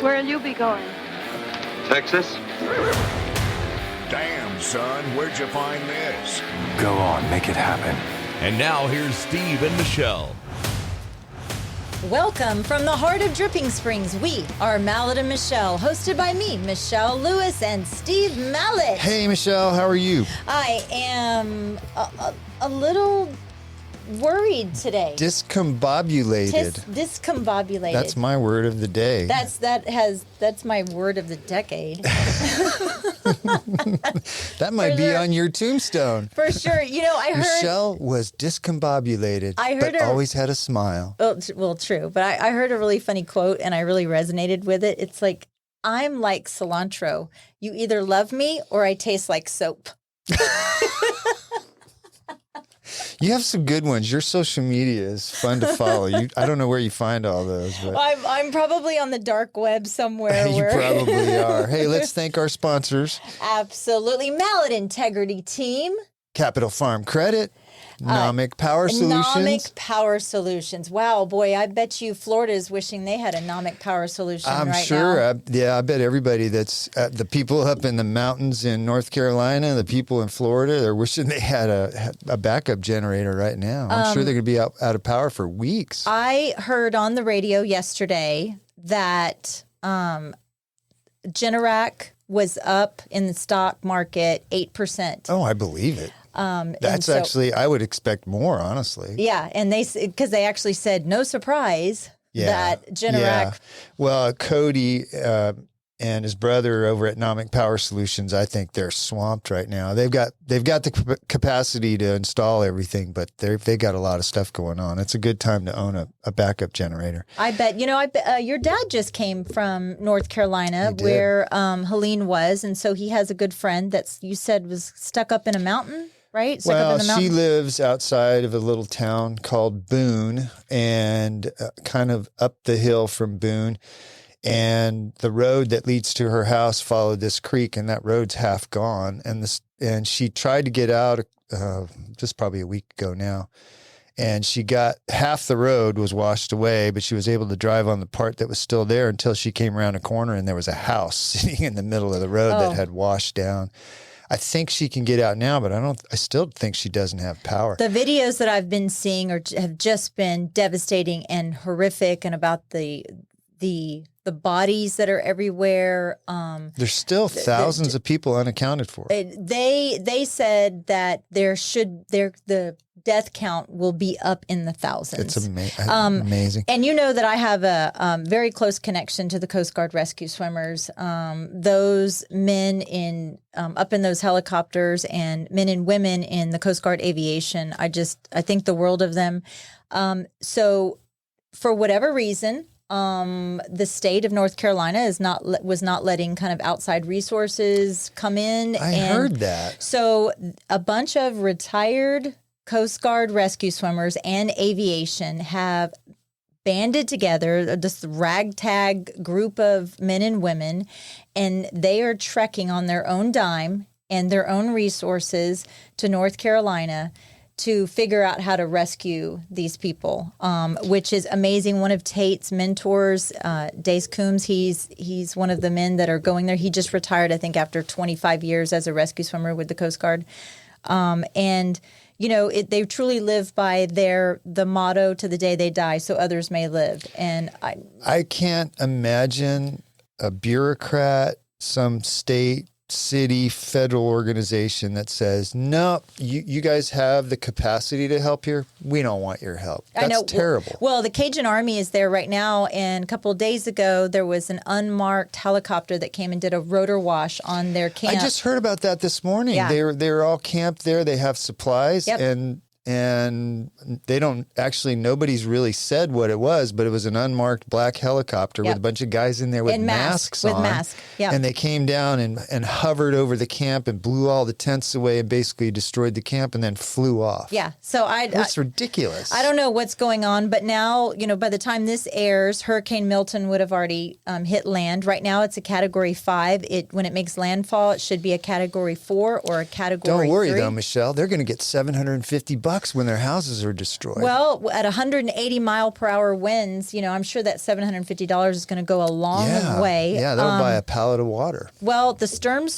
Where'll you be going? Texas? Damn, son, where'd you find this? Go on, make it happen. And now here's Steve and Michelle. Welcome from the heart of Dripping Springs. We are Mallet and Michelle, hosted by me, Michelle Lewis, and Steve Mallet. Hey, Michelle, how are you? I am a little worried today. Discombobulated. Discombobulated. That's my word of the day. That's my word of the decade. That might be on your tombstone. For sure. You know, I heard Michelle was discombobulated, but always had a smile. Well, true. But I heard a really funny quote, and I really resonated with it. It's like, I'm like cilantro. You either love me or I taste like soap. You have some good ones. Your social media is fun to follow. I don't know where you find all those. But I'm probably on the dark web somewhere. You probably are. Hey, let's thank our sponsors. Absolutely. Mallet Integrity Team. Capital Farm Credit. Nomic Power Solutions. Nomic Power Solutions. Wow, boy, I bet you Florida is wishing they had a Nomic Power Solution right now. I'm sure. I bet everybody that's the people up in the mountains in North Carolina, the people in Florida, they're wishing they had a backup generator right now. I'm sure they're going to be out of power for weeks. I heard on the radio yesterday that Generac was up in the stock market 8%. Oh, I believe it. That's actually, I would expect more, honestly. Yeah, and because they actually said, no surprise that Generac. Yeah. Well, Cody and his brother over at Nomic Power Solutions, I think they're swamped right now. They've got the capacity to install everything, but they got a lot of stuff going on. It's a good time to own a backup generator. I bet. You know, your dad just came from North Carolina where Helene was, and so he has a good friend that you said was stuck up in a mountain. Right? Well, she lives outside of a little town called Boone and kind of up the hill from Boone. And the road that leads to her house followed this creek, and that road's half gone. And she tried to get out just probably a week ago now. And she got half the road was washed away, but she was able to drive on the part that was still there until she came around a corner and there was a house sitting in the middle of the road that had washed down. I think she can get out now, but I still think she doesn't have power. The videos that I've been seeing have just been devastating and horrific, and about the bodies that are everywhere. There's still thousands of people unaccounted for. They said that the death count will be up in the thousands. It's amazing. And you know that I have a very close connection to the Coast Guard rescue swimmers. Those men up in those helicopters, and men and women in the Coast Guard aviation, I think the world of them. So for whatever reason, the state of North Carolina was not letting kind of outside resources come in. I heard that. So a bunch of retired Coast Guard rescue swimmers and aviation have banded together, this ragtag group of men and women, and they are trekking on their own dime and their own resources to North Carolina to figure out how to rescue these people, which is amazing. One of Tate's mentors, Dace Coombs, he's one of the men that are going there. He just retired, I think, after 25 years as a rescue swimmer with the Coast Guard. And, you know, they truly live by the motto to the day they die, so others may live. And I can't imagine a bureaucrat, some state, city, federal organization that says, no, you guys have the capacity to help here. We don't want your help. That's terrible. Well, the Cajun Army is there right now. And a couple of days ago, there was an unmarked helicopter that came and did a rotor wash on their camp. I just heard about that this morning. Yeah. They're all camped there. They have supplies. Yep. And they don't actually, nobody's really said what it was, but it was an unmarked black helicopter with a bunch of guys in there with masks on. And they came down and hovered over the camp and blew all the tents away and basically destroyed the camp and then flew off. Yeah. So that's ridiculous. I don't know what's going on, but now, you know, by the time this airs, Hurricane Milton would have already hit land. Right now it's a Category 5. When it makes landfall, it should be a Category 4 or a Category 3. Don't worry though, Michelle. They're going to get $750 bucks when their houses are destroyed. Well, at 180 mile per hour winds, I'm sure that $750 is going to go a long way. Yeah, that'll buy a pallet of water. Well, the storm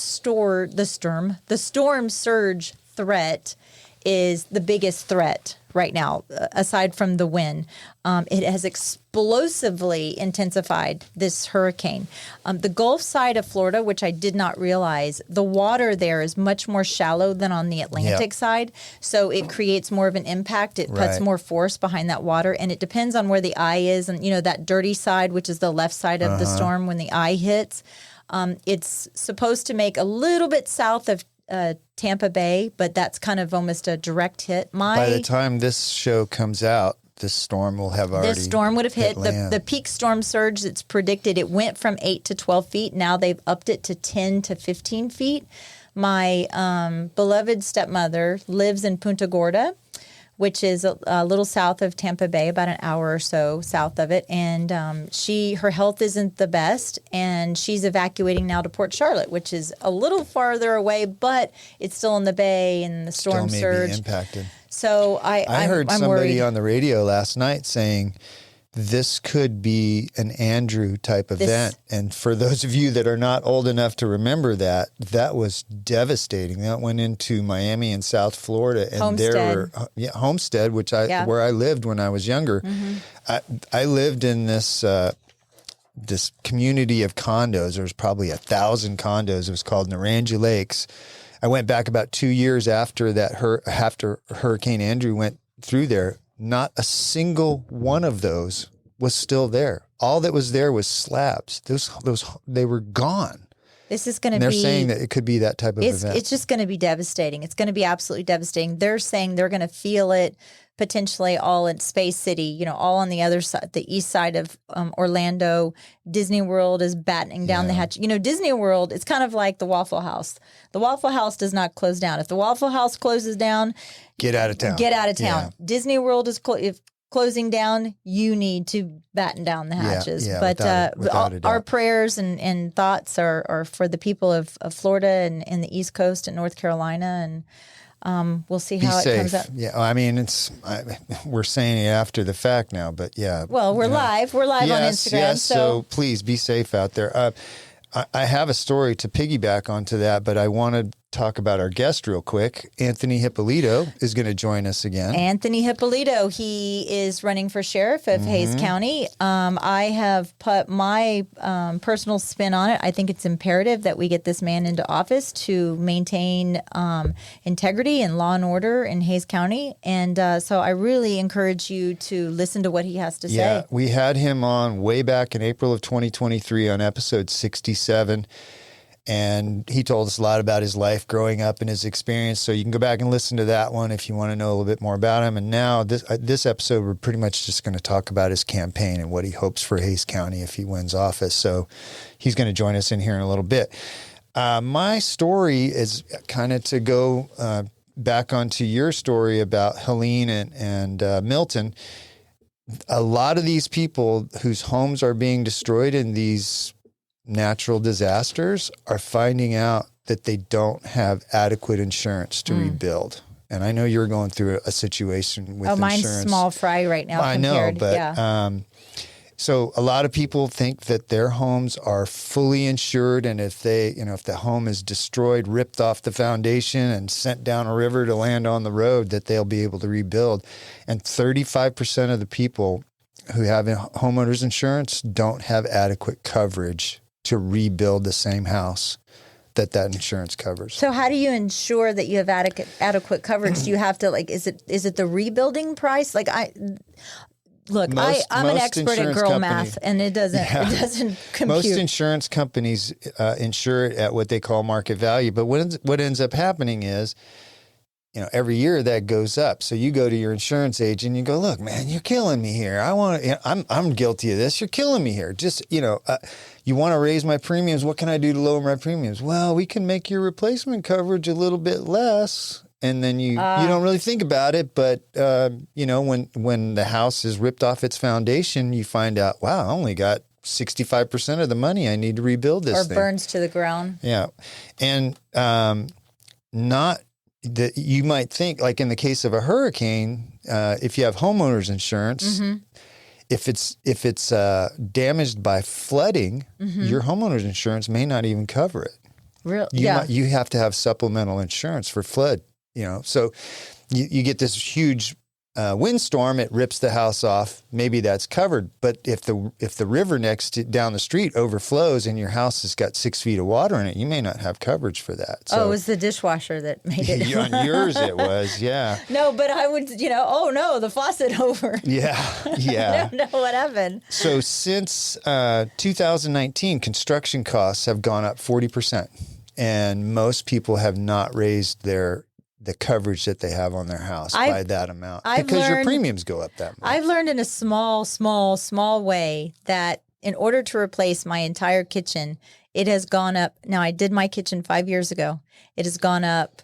surge threat is the biggest threat right now, aside from the wind. It has explosively intensified this hurricane. The Gulf side of Florida, which I did not realize, the water there is much more shallow than on the Atlantic side. So it creates more of an impact. It puts more force behind that water. And it depends on where the eye is. And, that dirty side, which is the left side of the storm when the eye hits, it's supposed to make a little bit south of Tampa Bay, but that's kind of almost a direct hit. By the time this show comes out, this storm will have already This storm would have hit land. the peak storm surge that's predicted. It went from 8 to 12 feet. Now they've upped it to 10 to 15 feet. My beloved stepmother lives in Punta Gorda, which is a little south of Tampa Bay, about an hour or so south of it. And her health isn't the best, and she's evacuating now to Port Charlotte, which is a little farther away, but it's still in the bay, and the storm still may surge be impacted. So I heard I'm somebody worried. on the radio last night saying this could be an Andrew type event. And for those of you that are not old enough to remember that was devastating. That went into Miami and South Florida. And Homestead. Homestead, where I lived when I was younger. Mm-hmm. I lived in this community of condos. There was probably 1,000 condos. It was called Naranja Lakes. I went back about 2 years after after Hurricane Andrew went through there. Not a single one of those was still there. All that was there was slabs. They were gone. This is going to be. They're saying that it could be that type of event. It's just going to be devastating. It's going to be absolutely devastating. They're saying they're going to feel it potentially all in Space City, all on the other side, the east side of Orlando. Disney World is battening down the hatch. Disney World, it's kind of like the Waffle House. The Waffle House does not close down. If the Waffle House closes down, get out of town. Get out of town. Yeah. Disney World is if closing down, you need to batten down the hatches. Yeah, but without a doubt. our prayers and thoughts are for the people of Florida and the East Coast and North Carolina, and we'll see how it comes out. Yeah, I mean, we're saying it after the fact now, but yeah. Well, we're live. We're live on Instagram. Yes, so please be safe out there. I have a story to piggyback onto that, but I want to talk about our guest real quick. Anthony Hipolito is going to join us again. Anthony Hipolito, he is running for sheriff of Hays County. I have put my personal spin on it. I think it's imperative that we get this man into office to maintain integrity and law and order in Hays County. And so I really encourage you to listen to what he has to say. Yeah, we had him on way back in April of 2023 on episode 67. And he told us a lot about his life growing up and his experience. So you can go back and listen to that one if you want to know a little bit more about him. And now this episode, we're pretty much just going to talk about his campaign and what he hopes for Hays County if he wins office. So he's going to join us in here in a little bit. My story is kind of to go back onto your story about Helene and Milton. A lot of these people whose homes are being destroyed in these natural disasters are finding out that they don't have adequate insurance to rebuild. And I know you're going through a situation with insurance. Mine's small fry right now. I know, but so a lot of people think that their homes are fully insured, and if the home is destroyed, ripped off the foundation and sent down a river to land on the road, that they'll be able to rebuild. And 35% of the people who have homeowners insurance don't have adequate coverage to rebuild the same house that insurance covers. So how do you ensure that you have adequate coverage? Do you have to is it the rebuilding price? I'm an expert at girl math, and it doesn't compute. Most insurance companies insure it at what they call market value, but what ends up happening is, every year that goes up. So you go to your insurance agent and you go, look, man, you're killing me here. I'm guilty of this. You're killing me here. Just, you want to raise my premiums. What can I do to lower my premiums? Well, we can make your replacement coverage a little bit less. And then you don't really think about it. But, when the house is ripped off its foundation, you find out, wow, I only got 65% of the money I need to rebuild this thing. Or burns to the ground. Yeah. And not that you might think, like in the case of a hurricane, if you have homeowners insurance, if it's damaged by flooding, your homeowners insurance may not even cover it. You have to have supplemental insurance for flood. So you get this huge windstorm, it rips the house off. Maybe that's covered, but if the river down the street overflows and your house has got 6 feet of water in it, you may not have coverage for that. So, it was the dishwasher that made it. On yours, it was, yeah. No, but I would, oh no, the faucet over. Yeah. I don't know what happened. So since 2019, construction costs have gone up 40%, and most people have not raised the coverage that they have on their house by that amount because your premiums go up that much. I've learned in a small way that in order to replace my entire kitchen, it has gone up. Now, I did my kitchen 5 years ago. It has gone up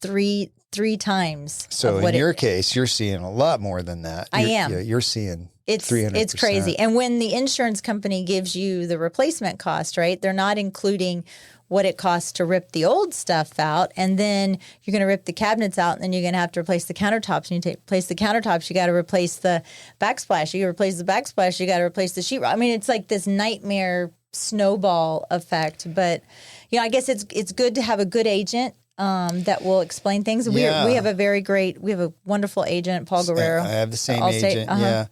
three times. So in your case, you're seeing a lot more than that. I am. You're seeing 300%. It's crazy. And when the insurance company gives you the replacement cost, right, they're not including what it costs to rip the old stuff out, and then you're going to rip the cabinets out, and then you're going to have to replace the countertops. And you replace the countertops, you got to replace the backsplash. You replace the backsplash, you got to replace the sheetrock. I mean, it's like this nightmare snowball effect. But I guess it's good to have a good agent that will explain things. We have a wonderful agent, Paul Guerrero. I have the same agent. Yeah.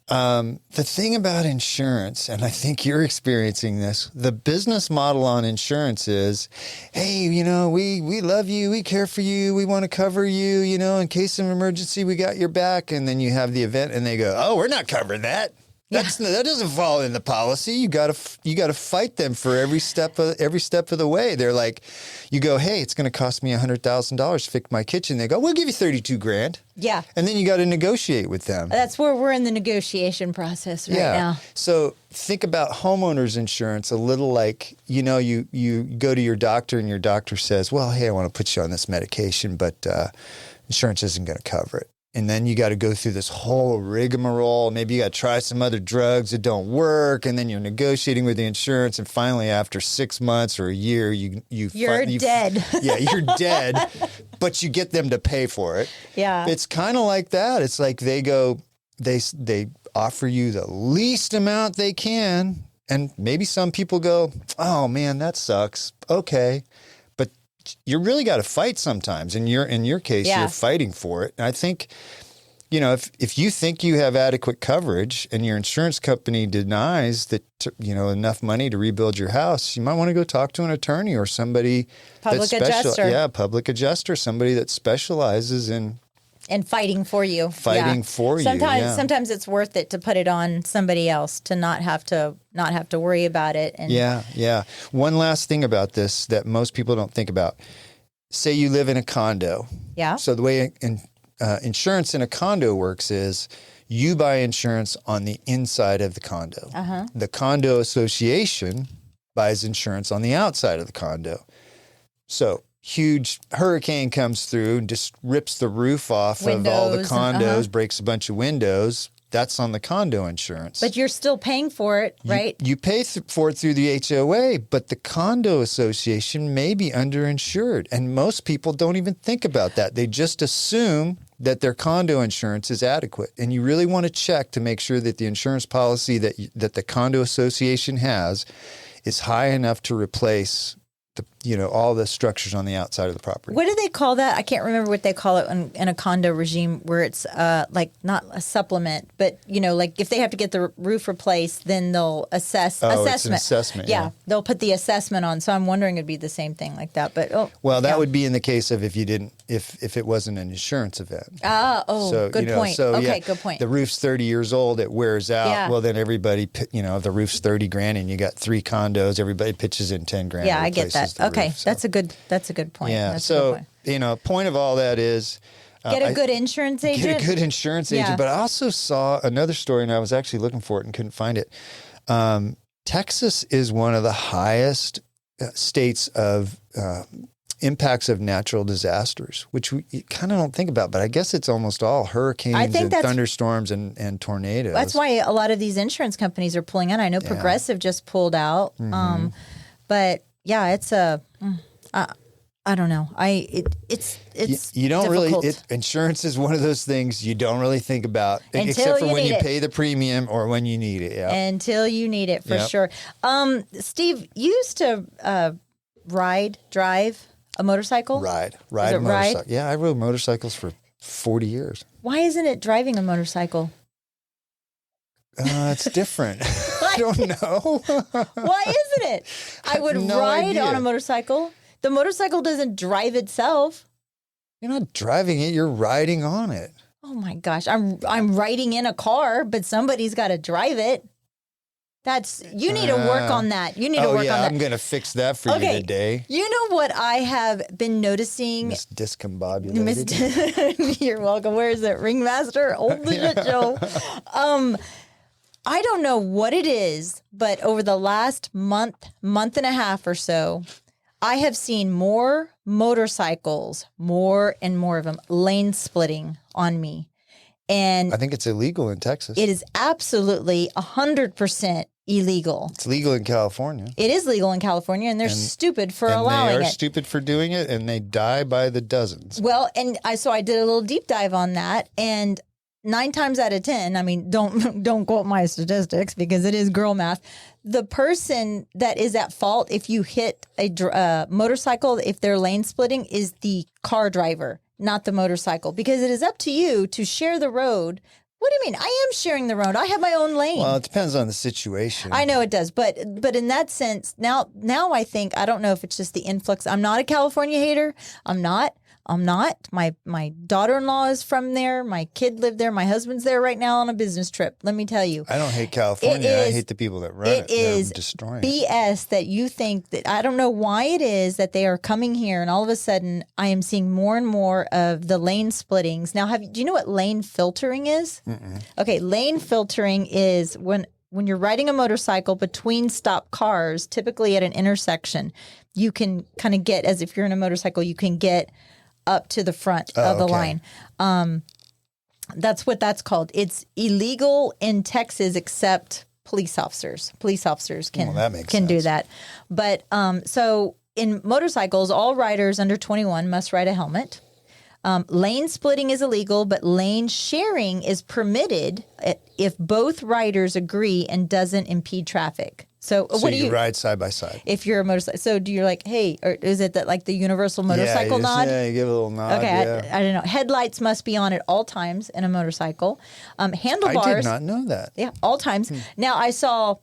The thing about insurance, and I think you're experiencing this, the business model on insurance is, hey, we love you, we care for you, we want to cover you, in case of emergency, we got your back. And then you have the event and they go, oh, we're not covering that. That doesn't fall in the policy. You got to fight them for every step of the way. They're like, you go, hey, it's going to cost me $100,000 to fix my kitchen. They go, we'll give you $32,000. Yeah. And then you got to negotiate with them. That's where we're in the negotiation process right now. So think about homeowners insurance a little like, you go to your doctor and your doctor says, well, hey, I want to put you on this medication, but insurance isn't going to cover it. And then you got to go through this whole rigmarole. Maybe you got to try some other drugs that don't work. And then you're negotiating with the insurance. And finally, after 6 months or a year, you're dead. Yeah, you're dead. But you get them to pay for it. Yeah. It's kind of like that. It's like they offer you the least amount they can. And maybe some people go, oh, man, that sucks. Okay. You really got to fight sometimes. In your case, you're fighting for it. And I think, if you think you have adequate coverage and your insurance company denies that, enough money to rebuild your house, you might want to go talk to an attorney or somebody. Public adjuster. Yeah, public adjuster, somebody that specializes in. And fighting for you. Sometimes it's worth it to put it on somebody else to not have to worry about it. And Yeah. One last thing about this that most people don't think about. Say you live in a condo. Yeah. So the way insurance in a condo works is you buy insurance on the inside of the condo. Uh-huh. The condo association buys insurance on the outside of the condo. So huge hurricane comes through and just rips the roof off of all the condos, breaks a bunch of windows. That's on the condo insurance. But you're still paying for it, right? You pay for it through the HOA, but the condo association may be underinsured. And most people don't even think about that. They just assume that their condo insurance is adequate. And you really want to check to make sure that the insurance policy that the condo association has is high enough to replace all the structures on the outside of the property. What do they call that? I can't remember what they call it in a condo regime where it's like not a supplement, but like if they have to get the roof replaced, then they'll assessment. It's an assessment. Yeah, they'll put the assessment on. So I'm wondering it'd be the same thing like that. But that would be in the case of if it wasn't an insurance event. Good point. Good point. The roof's 30 years old, it wears out. Yeah. Well, then everybody, the roof's $30,000 and you got 3 condos, everybody pitches in $10,000. Yeah, I get that. Okay, roof, so. That's a good point. Yeah. That's so, a good point. Point of all that is get a good insurance agent. Get a good insurance agent. But I also saw another story, and I was actually looking for it and couldn't find it. Texas is one of the highest states of impacts of natural disasters, which we kind of don't think about. But I guess it's almost all hurricanes and thunderstorms and tornadoes. That's why a lot of these insurance companies are pulling out. I know Progressive just pulled out. Mm-hmm. But yeah, it's I don't know. It's You don't difficult. really. Insurance is one of those things you don't really think about, Until except for you when need you it. pay the premium or when you need it. Yeah. Until you need it, for Yep. sure. Steve, you used to drive a motorcycle? Ride it motorcycle. ride? Yeah, I rode motorcycles for 40 years. Why isn't it driving a motorcycle? It's different. I don't know. Why isn't it? I would no ride idea. on a motorcycle. The motorcycle doesn't drive itself. You're not driving it. You're riding on it. Oh my gosh, I'm riding in a car, but somebody's got to drive it. You need to work on that. You need to work on that. I'm going to fix that for you today. You know what I have been noticing? Miss Discombobulated. You're welcome. Where is it? Ringmaster? Old the shit show. I don't know what it is, but over the last month and a half or so, I have seen more motorcycles, more and more of them, lane splitting on me. And I think it's illegal in Texas. it is absolutely 100% illegal. It's legal in California. It is legal in California, and they're stupid for allowing they are it. stupid for doing it, and they die by the dozens. Well, and I did a little deep dive on that, and 9 times out of 10, I mean, don't quote my statistics because it is girl math. The person that is at fault if you hit a motorcycle, if they're lane splitting, is the car driver, not the motorcycle, because it is up to you to share the road. What do you mean? I am sharing the road. I have my own lane. Well, it depends on the situation. I know it does, but in that sense, now I think, I don't know if it's just the influx. I'm not a California hater. I'm not. My daughter-in-law is from there. My kid lived there. My husband's there right now on a business trip. Let me tell you. I don't hate California. I hate the people that run it. It is They're destroying BS that you think that, I don't know why it is that they are coming here and all of a sudden I am seeing more and more of the lane splittings. Now, do you know what lane filtering is? Mm-mm. Okay, lane filtering is when you're riding a motorcycle between stopped cars, typically at an intersection, you can kind of get, as if you're in a motorcycle, you can get up to the front of the line. That's what that's called. It's illegal in Texas, except police officers. Police officers can do that. But so in motorcycles, all riders under 21 must ride a helmet. Lane splitting is illegal, but lane sharing is permitted if both riders agree and doesn't impede traffic. So what do you ride side by side? If you're a motorcycle, so do you like, hey, or is it that like the universal motorcycle nod? Yeah, you give a little nod. Okay, Yeah. I don't know. Headlights must be on at all times in a motorcycle. Handlebars. I did not know that. Yeah, all times. Now I saw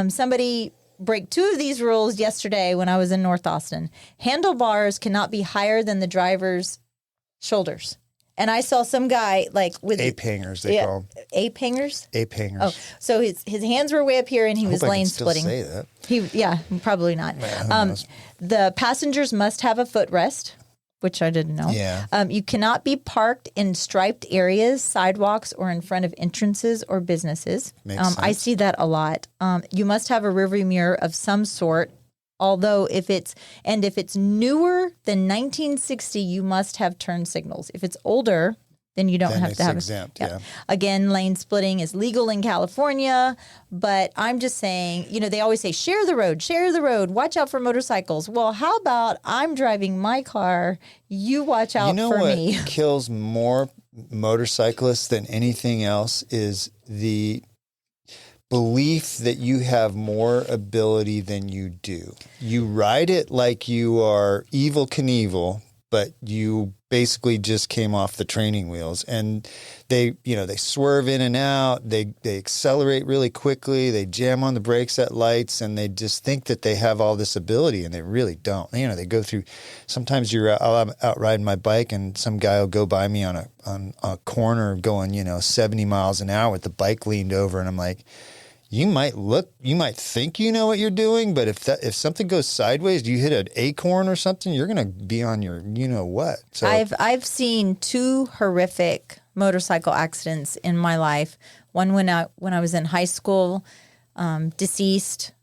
somebody break 2 of these rules yesterday when I was in North Austin. Handlebars cannot be higher than the driver's shoulders. And I saw some guy like with ape hangers, they call them. Ape hangers? Ape hangers. Oh, so his hands were way up here and he was I lane can still splitting. say that. Probably not. Who knows? The passengers must have a footrest, which I didn't know. Yeah. You cannot be parked in striped areas, sidewalks, or in front of entrances or businesses. Makes sense. I see that a lot. You must have a rearview mirror of some sort. Although if it's newer than 1960, you must have turn signals. If it's older, then you don't Then have it's to have exempt, yeah. Again, lane splitting is legal in California, but I'm just saying, they always say share the road, watch out for motorcycles. Well, how about I'm driving my car, you watch out for me. You know what kills more motorcyclists than anything else is the belief that you have more ability than you do. You ride it like you are Evel Knievel, but you basically just came off the training wheels, and they swerve in and out. They accelerate really quickly. They jam on the brakes at lights, and they just think that they have all this ability, and they really don't. They go through. Sometimes I'm out riding my bike, and some guy will go by me on a corner going 70 miles an hour with the bike leaned over, and I'm like, you might think you know what you're doing, but if something goes sideways, you hit an acorn or something, you're going to be on your what. So I've seen 2 horrific motorcycle accidents in my life. One when I was in high school, deceased,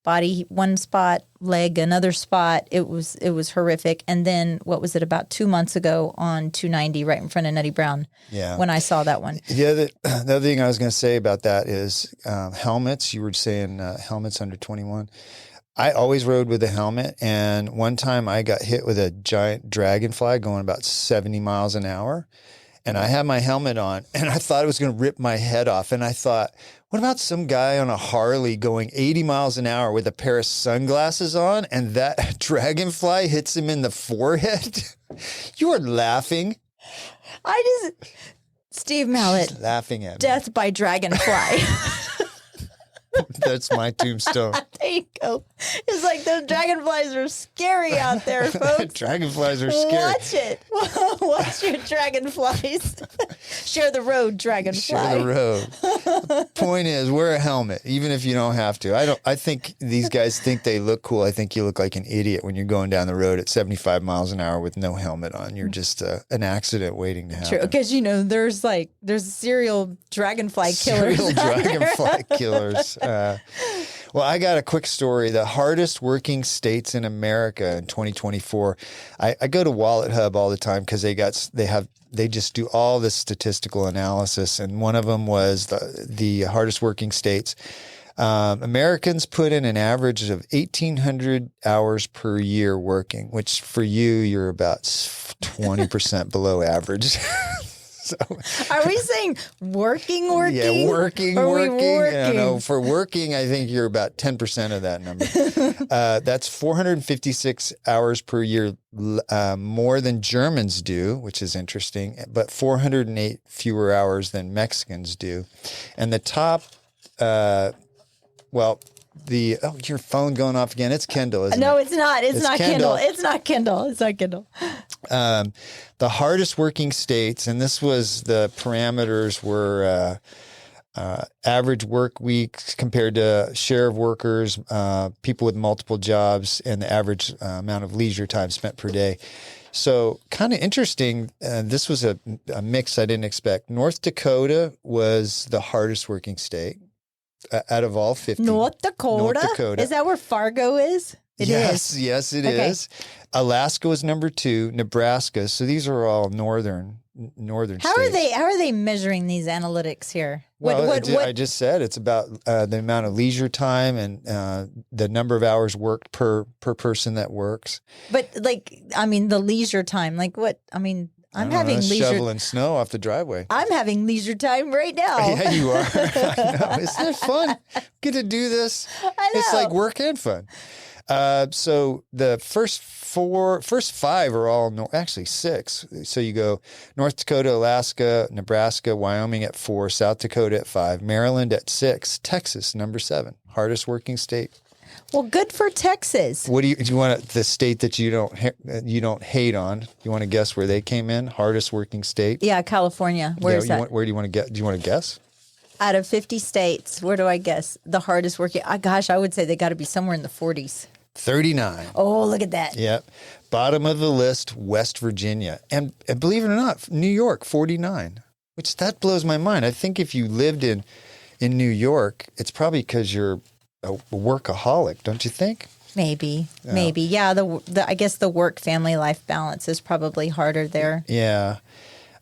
body one spot, leg another spot. It was horrific. And then what was it, about 2 months ago on 290 right in front of Nutty Brown? Yeah. When I saw that one. The other thing I was going to say about that is helmets. You were saying helmets under 21. I always rode with a helmet, and one time I got hit with a giant dragonfly going about 70 miles an hour, and I had my helmet on, and I thought it was going to rip my head off, and I thought, what about some guy on a Harley going 80 miles an hour with a pair of sunglasses on, and that dragonfly hits him in the forehead? You are laughing. Steve Mallet, She's laughing at me. death by dragonfly. That's my tombstone. There you go. It's like those dragonflies are scary out there, folks. Dragonflies are scary. Watch it. Watch your dragonflies. Share the road, dragonfly. Share the road. The point is, wear a helmet, even if you don't have to. I think these guys think they look cool. I think you look like an idiot when you're going down the road at 75 miles an hour with no helmet on. You're just an accident waiting to happen. True, because there's serial dragonfly killers. Serial out there. dragonfly killers. Well, I got a quick story. The hardest working states in America in 2024. I go to Wallet Hub all the time because they just do all this statistical analysis, and one of them was the hardest working states. Americans put in an average of 1,800 hours per year working, which for you're about 20% below average. So, Are we saying working? yeah, working. Working? No, for working, I think you're about 10% of that number. That's 456 hours per year more than Germans do, which is interesting, but 408 fewer hours than Mexicans do. And the top, your phone going off again. It's Kendall, isn't it? No, it's not. It's not Kendall. Kindle. It's not Kindle. It's not Kindle. The hardest working states, and this was the parameters were average work weeks compared to share of workers, people with multiple jobs, and the average amount of leisure time spent per day. So kind of interesting. This was a mix I didn't expect. North Dakota was the hardest working state out of all 50. North Dakota? North Dakota. Is that where Fargo is? It is. Yes, it Okay. is. Alaska was number 2, Nebraska. So these are all northern How states. are they measuring these analytics here? Well, I just said it's about the amount of leisure time and the number of hours worked per person that works. But the leisure time, I'm having leisure. Shoveling snow off the driveway. I'm having leisure time right now. Yeah, you are. I know. Isn't it fun? Get to do this. I know. It's like work and fun. So the first 5 are all, actually 6. So you go North Dakota, Alaska, Nebraska, Wyoming at 4, South Dakota at 5, Maryland at 6, Texas, number 7, hardest working state. Well, good for Texas. What do you want the state that you don't hate on? You want to guess where they came in? Hardest working state? Yeah, California. Where's that? Where do you want to get? Do you want to guess? Out of 50 states, where do I guess? The hardest working. I would say they got to be somewhere in the 40s. 39. Oh, look at that. Yep. Bottom of the list, West Virginia. And believe it or not, New York, 49, which that blows my mind. I think if you lived in New York, it's probably because you're a workaholic, don't you think? Maybe. Yeah, I guess the work family life balance is probably harder there. Yeah.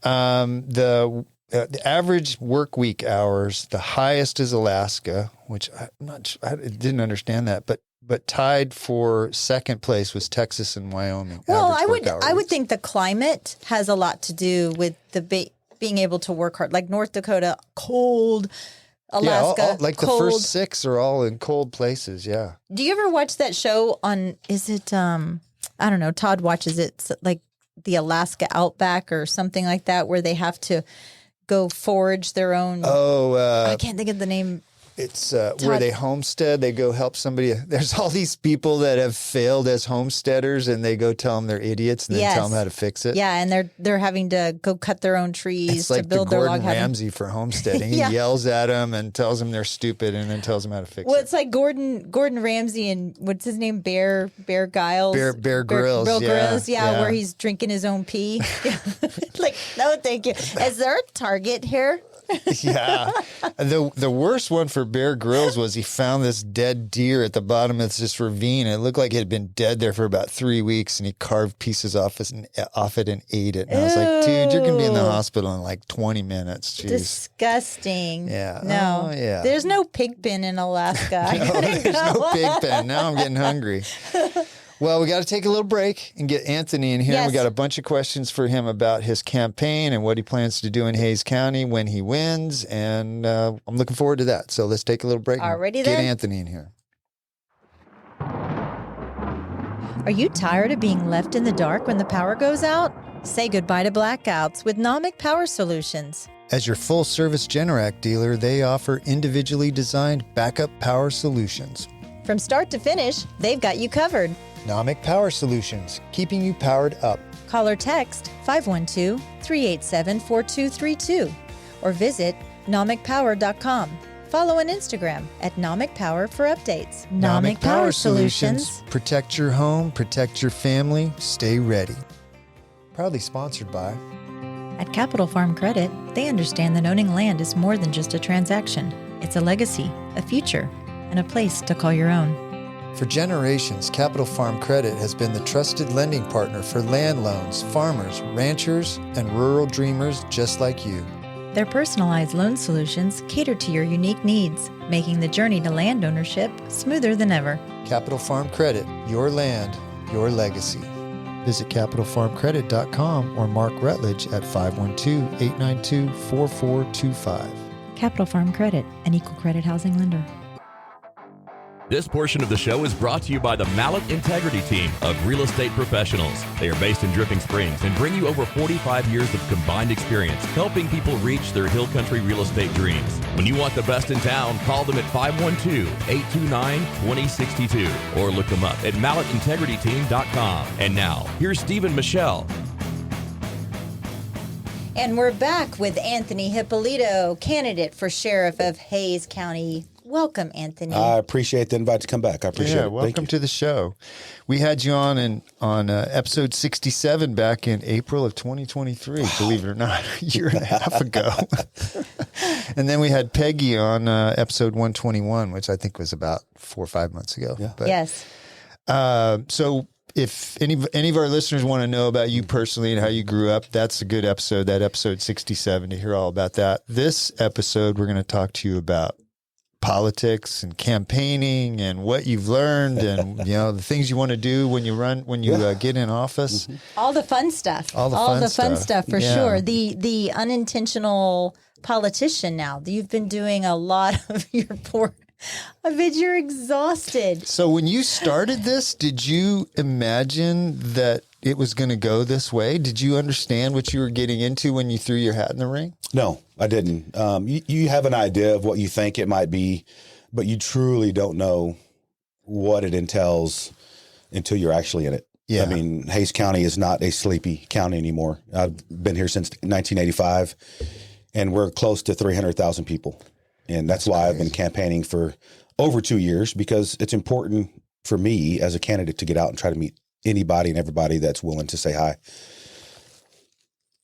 The average work week hours, the highest is Alaska, which I didn't understand that, but tied for second place was Texas and Wyoming. Well, average work I would hours. think the climate has a lot to do with the being able to work hard. Like North Dakota, cold. Alaska, all, like cold. the first 6 are all in cold places. Yeah. Do you ever watch that show on? Is it? I don't know. Todd watches it. It's like the Alaska Outback or something like that, where they have to go forage their own. I can't think of the name. It's where they homestead. They go help somebody. There's all these people that have failed as homesteaders, and they go tell them they're idiots, and then tell them how to fix it. Yeah, and they're having to go cut their own trees It's like to build the their Gordon log cabin. Ramsay for homesteading. Yeah. He yells at them and tells them they're stupid, and then tells them how to fix Well, it. it's like Gordon Ramsay and what's his name? Bear Giles. Bear Grylls. Bear Grylls, yeah. where he's drinking his own pee. Like, no, thank you. Is there a Target here? Yeah. The worst one for Bear Grylls was he found this dead deer at the bottom of this ravine. It looked like it had been dead there for about 3 weeks, and he carved pieces off it and ate it. And I was like, dude, you're going to be in the hospital in like 20 minutes. Jeez. Disgusting. Yeah. No. Oh, yeah. There's no pig pen in Alaska. There's no pig pen. Now I'm getting hungry. Well, we got to take a little break and get Anthony in here. Yes. We got a bunch of questions for him about his campaign and what he plans to do in Hays County when he wins. And I'm looking forward to that. So let's take a little break Alrighty and then. get Anthony in here. Are you tired of being left in the dark when the power goes out? Say goodbye to blackouts with Nomic Power Solutions. As your full-service Generac dealer, they offer individually designed backup power solutions. From start to finish, they've got you covered. Nomic Power Solutions, keeping you powered up. Call or text 512-387-4232 or visit nomicpower.com. Follow on Instagram at Nomic Power for updates. Nomic Power Solutions. Protect your home, protect your family, stay ready. Proudly sponsored by... At Capital Farm Credit, they understand that owning land is more than just a transaction. It's a legacy, a future, and a place to call your own. For generations, Capital Farm Credit has been the trusted lending partner for land loans, farmers, ranchers, and rural dreamers just like you. Their personalized loan solutions cater to your unique needs, making the journey to land ownership smoother than ever. Capital Farm Credit, your land, your legacy. Visit capitalfarmcredit.com or Mark Rutledge at 512-892-4425. Capital Farm Credit, an equal credit housing lender. This portion of the show is brought to you by the Mallet Integrity Team of real estate professionals. They are based in Dripping Springs and bring you over 45 years of combined experience helping people reach their hill country real estate dreams. When you want the best in town, call them at 512-829-2062 or look them up at malletintegrityteam.com. And now, here's Steve and Michelle. And we're back with Anthony Hipolito, candidate for sheriff of Hays County. Welcome, Anthony. I appreciate the invite to come back. I appreciate it. Welcome to the show. We had you on episode 67 back in April of 2023, believe it or not, a year and a half ago. And then we had Peggy on episode 121, which I think was about 4 or 5 months ago. Yeah. But, yes. So if any of our listeners want to know about you personally and how you grew up, that's a good episode, that episode 67, to hear all about that. This episode, we're going to talk to you about politics and campaigning and what you've learned and the things you want to do when you get in office. Mm-hmm. All the fun stuff. All the fun stuff for sure. The unintentional politician now. You've been doing a lot of your poor. I bet you're exhausted. So when you started this, did you imagine that it was going to go this way? Did you understand what you were getting into when you threw your hat in the ring? No, I didn't. You have an idea of what you think it might be, but you truly don't know what it entails until you're actually in it. Yeah. I mean, Hays County is not a sleepy county anymore. I've been here since 1985, and we're close to 300,000 people. And that's why I've been campaigning for over 2 years, because it's important for me as a candidate to get out and try to meet anybody and everybody that's willing to say hi.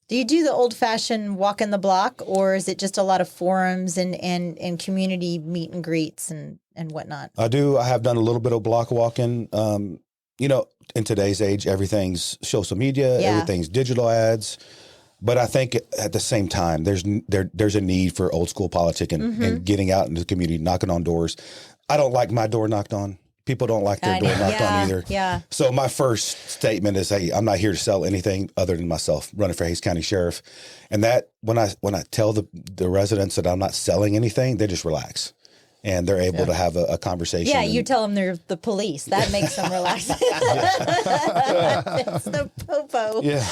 Do you do the old-fashioned walk in the block, or is it just a lot of forums and community meet and greets and whatnot? I do. I have done a little bit of block walking. In today's age, everything's social media, everything's digital ads. But I think at the same time, there's a need for old school politicking and getting out into the community, knocking on doors. I don't like my door knocked on. People don't like their door knocked on either. Yeah. So my first statement is, hey, I'm not here to sell anything other than myself, running for Hays County Sheriff. And that when I tell the residents that I'm not selling anything, they just relax. And they're able to have a conversation. Yeah, you tell them they're the police. That makes them relax. It's the popo. Yeah.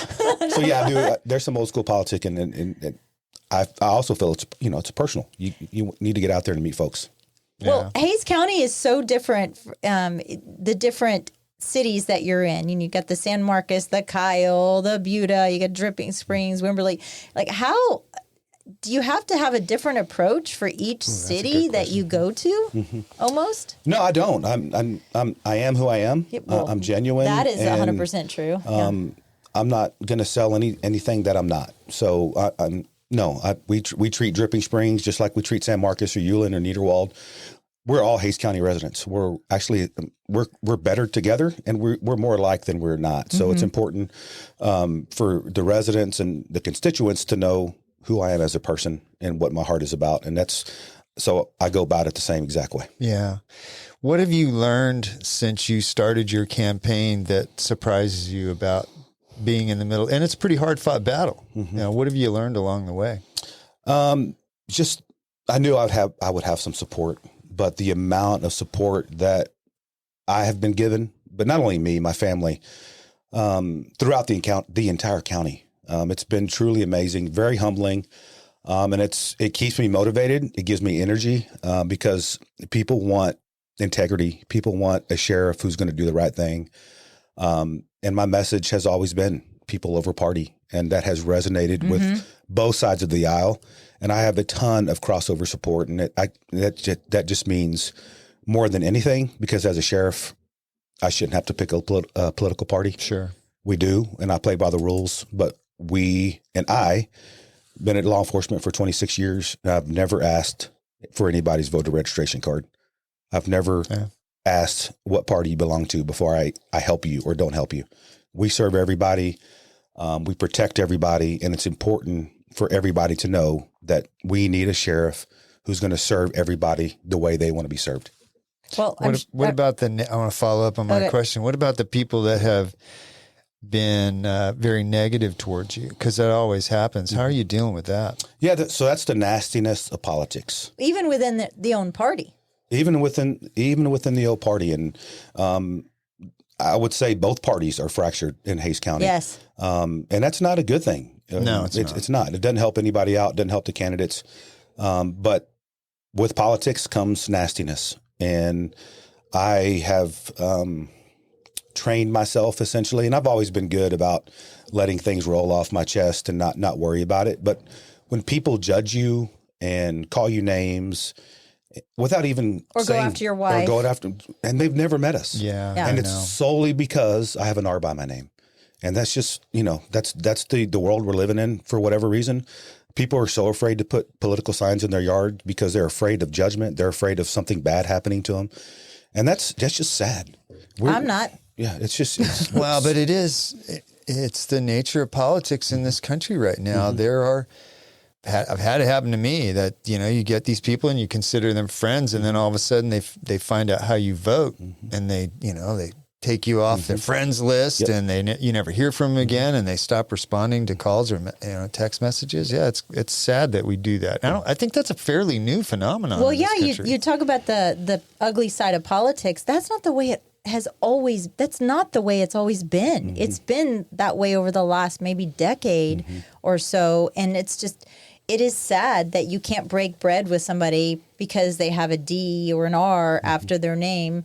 So yeah, I do. There's some old school politicking, and I also feel it's personal. You need to get out there and meet folks. Well, Hays County is so different. The different cities that you're in. You got the San Marcos, the Kyle, the Buda. You got Dripping Springs, Wimberley. Like, how do you have to have a different approach for each city that you go to? Mm-hmm. Almost. No, I don't. I am who I am. I'm genuine. That is 100% true. I'm not going to sell anything that I'm not. So No, we treat Dripping Springs just like we treat San Marcos or Ulen or Niederwald. We're all Hays County residents. We're actually we're better together, and we're more alike than we're not. So it's important for the residents and the constituents to know who I am as a person and what my heart is about, and so I go about it the same exact way. Yeah. What have you learned since you started your campaign that surprises you about being in the middle? And it's a pretty hard fought battle. What have you learned along the way? Just I knew I would have some support. But the amount of support that I have been given, but not only me, my family, throughout the entire county, it's been truly amazing, very humbling, and it keeps me motivated. It gives me energy because people want integrity. People want a sheriff who's going to do the right thing, and my message has always been people over party, and that has resonated with both sides of the aisle. And I have a ton of crossover support, and that just means more than anything, because as a sheriff, I shouldn't have to pick a political party. Sure. We do, and I play by the rules, but I've been at law enforcement for 26 years, and I've never asked for anybody's voter registration card. I've never asked what party you belong to before I help you or don't help you. We serve everybody. We protect everybody, and it's important for everybody to know that we need a sheriff who's going to serve everybody the way they want to be served. Well, what about I want to follow up on my question. What about the people that have been very negative towards you? Because that always happens. How are you dealing with that? Yeah, so that's the nastiness of politics. Even within the own party. Even within the old party. And I would say both parties are fractured in Hays County. Yes. And that's not a good thing. No, it's not. It doesn't help anybody out. It doesn't help the candidates. But with politics comes nastiness. And I have trained myself essentially, and I've always been good about letting things roll off my chest and not worry about it. But when people judge you and call you names without even go after your wife, or going after, and they've never met us. Yeah. And it's solely because I have an R by my name. And that's just, that's the world we're living in for whatever reason. People are so afraid to put political signs in their yard because they're afraid of judgment. They're afraid of something bad happening to them. And that's just sad. I'm not. Yeah, it's well, but it's the nature of politics in this country right now. I've had it happen to me that, you get these people and you consider them friends, and then all of a sudden they find out how you vote, and they take you off their friends list, and you never hear from them again, and they stop responding to calls or text messages. Yeah, it's sad that we do that. I think that's a fairly new phenomenon. Well, in this country. you talk about the ugly side of politics. That's not the way it has always. That's not the way it's always been. It's been that way over the last maybe decade or so, and it is sad that you can't break bread with somebody because they have a D or an R after their name.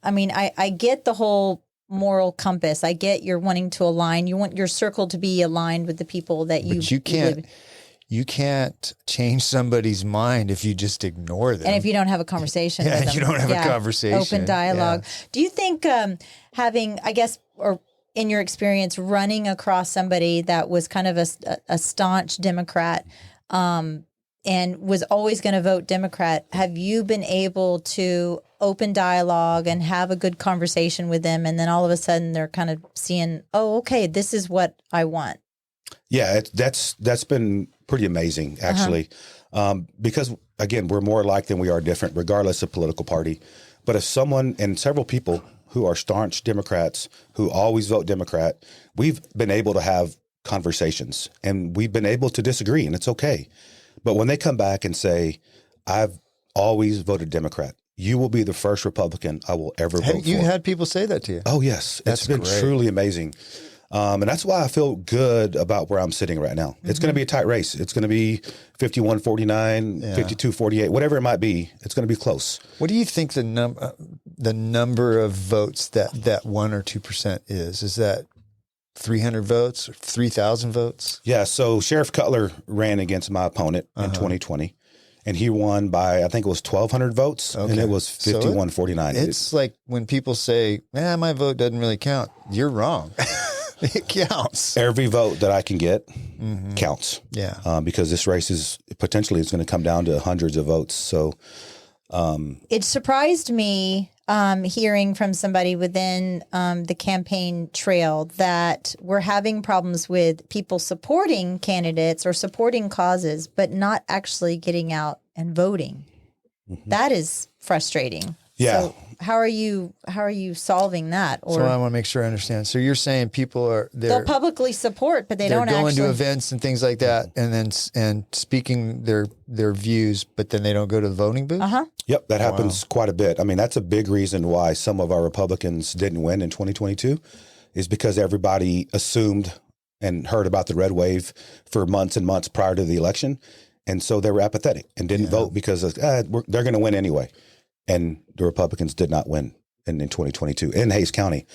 I mean, I get the whole moral compass. I get you're wanting to align. You want your circle to be aligned with the people that you. But you can't change somebody's mind if you just ignore them. And if you don't have a conversation with them. If you don't have a conversation. Open dialogue. Yeah. Do you think having, I guess, or in your experience, running across somebody that was kind of a staunch Democrat and was always going to vote Democrat, have you been able to open dialogue and have a good conversation with them, and then all of a sudden they're kind of seeing, oh, okay, this is what I want? Yeah, that's been pretty amazing, actually, because, again, we're more alike than we are different, regardless of political party. But if someone, and several people who are staunch Democrats who always vote Democrat, we've been able to have conversations, and we've been able to disagree, and it's okay. But when they come back and say, I've always voted Democrat, you will be the first Republican I will ever vote for. You had people say that to you? Oh, yes. It's been truly amazing. And that's why I feel good about where I'm sitting right now. It's going to be a tight race. It's going to be 51-49, 52-48, whatever it might be. It's going to be close. What do you think the number of votes that 1 or 2% is? Is that 300 votes or 3,000 votes? Yeah. So Sheriff Cutler ran against my opponent in 2020, and he won by, I think it was 1,200 votes, and it was 51-49. It's like when people say, my vote doesn't really count. You're wrong. It counts. Every vote that I can get counts. Yeah. Because this race is potentially it's going to come down to hundreds of votes. So it surprised me hearing from somebody within the campaign trail that we're having problems with people supporting candidates or supporting causes, but not actually getting out and voting. That is frustrating. Yeah. So how are you solving that? Or So I want to make sure I understand. So you're saying people are they'll publicly support, but they're going actually to events and things like that, and speaking their views, but then they don't go to the voting booth. Yep, that happens quite a bit. I mean, that's a big reason why some of our Republicans didn't win in 2022, is because everybody assumed and heard about the red wave for months and months prior to the election, and so they were apathetic and didn't vote because they're going to win anyway. And the Republicans did not win in 2022 in Hays County.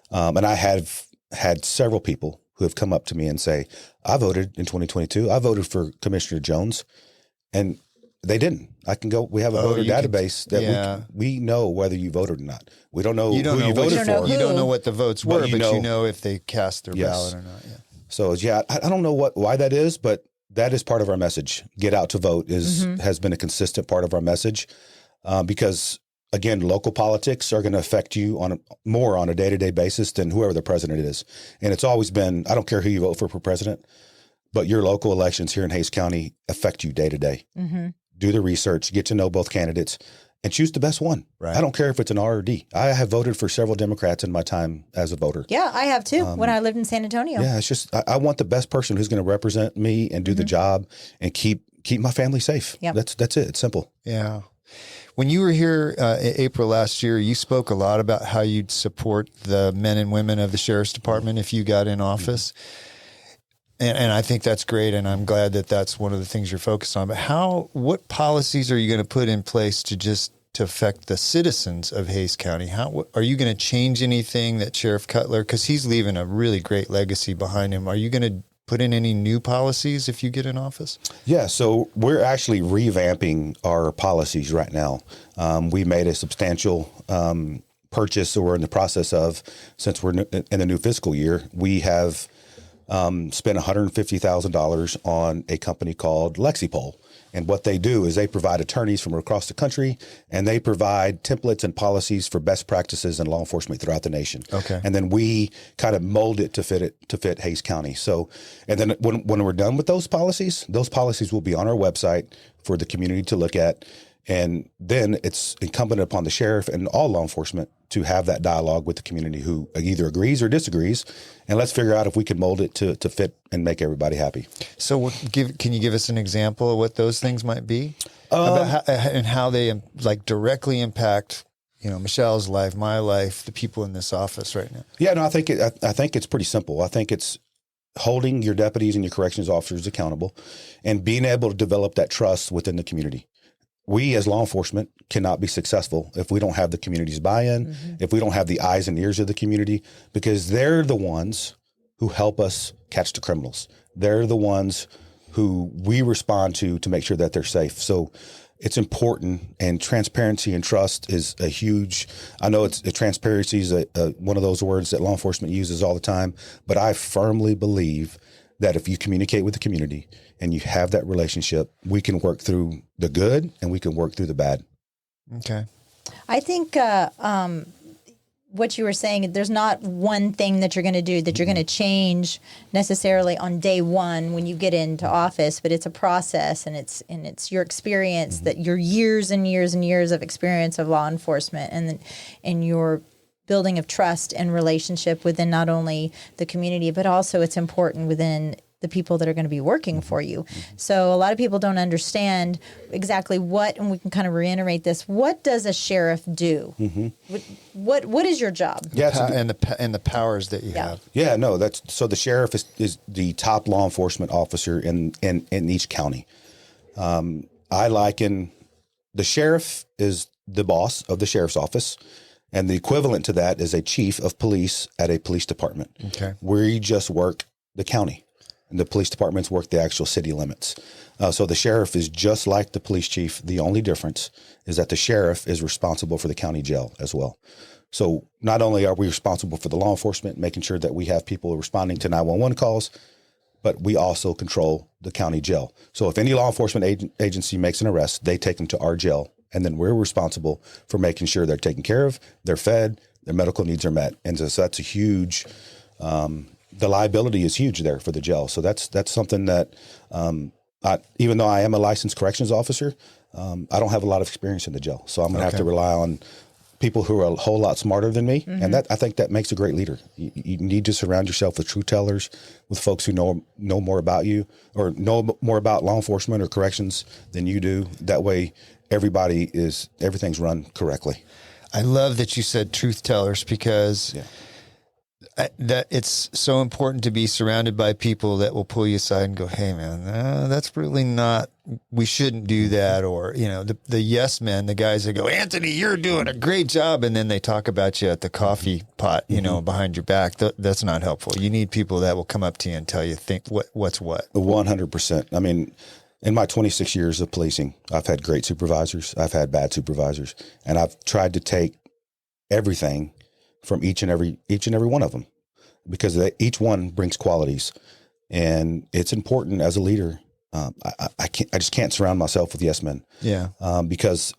And I have had several people who have come up to me and say, I voted in 2022. I voted for Commissioner Jones. And they didn't. I can go. We have a voter database that we know whether you voted or not. We don't know who you voted for. You don't know what the votes were, but you know, know if they cast their ballot or not. Yeah. So, I don't know why that is, but that is part of our message. Get out to vote has been a consistent part of our message. Because again, local politics are going to affect you more on a day-to-day basis than whoever the president is. And it's always been, I don't care who you vote for president, but your local elections here in Hays County affect you day to day. Do the research, get to know both candidates, and choose the best one. Right. I don't care if it's an R or D. I have voted for several Democrats in my time as a voter. Yeah, I have too, when I lived in San Antonio. Yeah, it's just, I want the best person who's going to represent me and do the job and keep my family safe. Yep. That's it. It's simple. Yeah. When you were here in April last year, you spoke a lot about how you'd support the men and women of the Sheriff's Department if you got in office. And I think that's great, and I'm glad that that's one of the things you're focused on. But what policies are you going to put in place to affect the citizens of Hays County? How are you going to change anything that Sheriff Cutler, because he's leaving a really great legacy behind him, are you going to put in any new policies if you get in office? Yeah, so we're actually revamping our policies right now. We made a substantial purchase, or we're in the process of, since we're in the new fiscal year, we have spent $150,000 on a company called Lexipol. And what they do is they provide attorneys from across the country, and they provide templates and policies for best practices in law enforcement throughout the nation. Okay. And then we kind of mold it to fit Hays County. So, and then when we're done with those policies will be on our website for the community to look at. And then it's incumbent upon the sheriff and all law enforcement to have that dialogue with the community who either agrees or disagrees. And let's figure out if we can mold it to fit and make everybody happy. So can you give us an example of what those things might be? About how they directly impact, Michelle's life, my life, the people in this office right now? Yeah, no, I think it's pretty simple. I think it's holding your deputies and your corrections officers accountable and being able to develop that trust within the community. We as law enforcement cannot be successful if we don't have the community's buy-in, if we don't have the eyes and ears of the community, because they're the ones who help us catch the criminals. They're the ones who we respond to make sure that they're safe. So it's important, and transparency and trust is a huge, I know transparency is one of those words that law enforcement uses all the time, but I firmly believe that if you communicate with the community and you have that relationship, we can work through the good and we can work through the bad. Okay. I think what you were saying, there's not one thing that you're going to do that you're going to change necessarily on day one when you get into office, but it's a process, and it's your experience, that your years and years and years of experience of law enforcement and your building of trust and relationship within not only the community, but also it's important within the people that are going to be working for you. So a lot of people don't understand exactly what, and we can kind of reiterate this, what does a sheriff do? What is your job? And the powers that you have. Yeah, no, so the sheriff is the top law enforcement officer in each county. I liken the sheriff is the boss of the sheriff's office, and the equivalent to that is a chief of police at a police department. Okay. We just work the county, and the police departments work the actual city limits. So the sheriff is just like the police chief. The only difference is that the sheriff is responsible for the county jail as well. So not only are we responsible for the law enforcement, making sure that we have people responding to 911 calls, but we also control the county jail. So if any law enforcement agency makes an arrest, they take them to our jail, and then we're responsible for making sure they're taken care of, they're fed, their medical needs are met. And so that's a huge, the liability is huge there for the jail. So that's something that, even though I am a licensed corrections officer, I don't have a lot of experience in the jail. So I'm going to have to rely on people who are a whole lot smarter than me. And I think that makes a great leader. You need to surround yourself with truth tellers, with folks who know more about you or know more about law enforcement or corrections than you do. That way everything's run correctly. I love that you said truth tellers, because that it's so important to be surrounded by people that will pull you aside and go, hey man, that's really not, we shouldn't do that. Or, the yes men, the guys that go, Anthony, you're doing a great job. And then they talk about you at the coffee pot, behind your back. That's not helpful. You need people that will come up to you and tell you, what's what. 100%. I mean, in my 26 years of policing, I've had great supervisors. I've had bad supervisors, and I've tried to take everything from each and every one of them, because each one brings qualities, and it's important as a leader. I just can't surround myself with yes men. Yeah. Because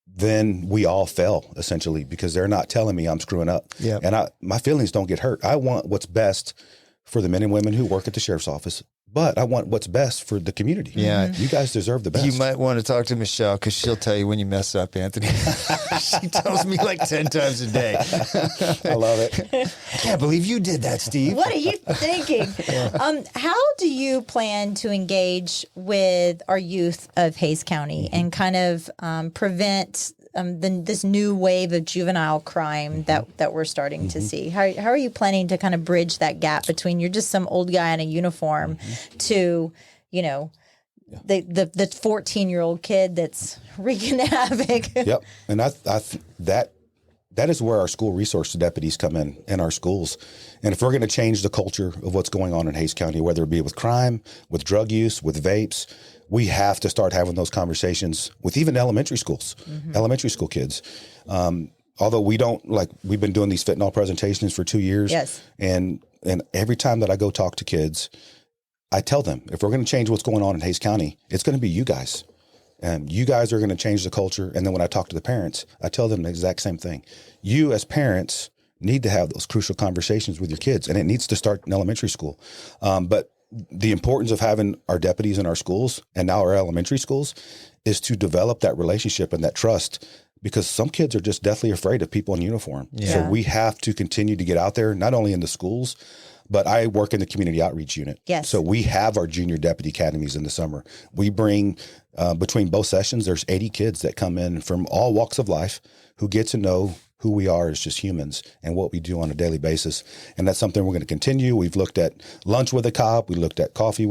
then we all fail essentially, because they're not telling me I'm screwing up. Yeah. And my feelings don't get hurt. I want what's best for the men and women who work at the sheriff's office, but I want what's best for the community. Yeah. You guys deserve the best. You might want to talk to Michelle, because she'll tell you when you mess up, Anthony. She tells me like 10 times a day. I love it. I can't believe you did that, Steve. What are you thinking? How do you plan to engage with our youth of Hays County and kind of prevent this new wave of juvenile crime that we're starting to see? How are you planning to kind of bridge that gap between you're just some old guy in a uniform to, the 14-year-old kid that's wreaking havoc? Yep. And that is where our school resource deputies come in our schools. And if we're going to change the culture of what's going on in Hays County, whether it be with crime, with drug use, with vapes, we have to start having those conversations with even elementary schools, elementary school kids. Although we've been doing these fentanyl presentations for 2 years. Yes. And every time that I go talk to kids, I tell them, if we're going to change what's going on in Hays County, it's going to be you guys. And you guys are going to change the culture. And then when I talk to the parents, I tell them the exact same thing. You as parents need to have those crucial conversations with your kids, and it needs to start in elementary school. But the importance of having our deputies in our schools and now our elementary schools is to develop that relationship and that trust, because some kids are just deathly afraid of people in uniform. Yeah. So we have to continue to get out there, not only in the schools, but I work in the community outreach unit. Yes. So we have our junior deputy academies in the summer. We bring, between both sessions, there's 80 kids that come in from all walks of life who get to know who we are as just humans and what we do on a daily basis. And that's something we're going to continue. We've looked at lunch with a cop. We looked at coffee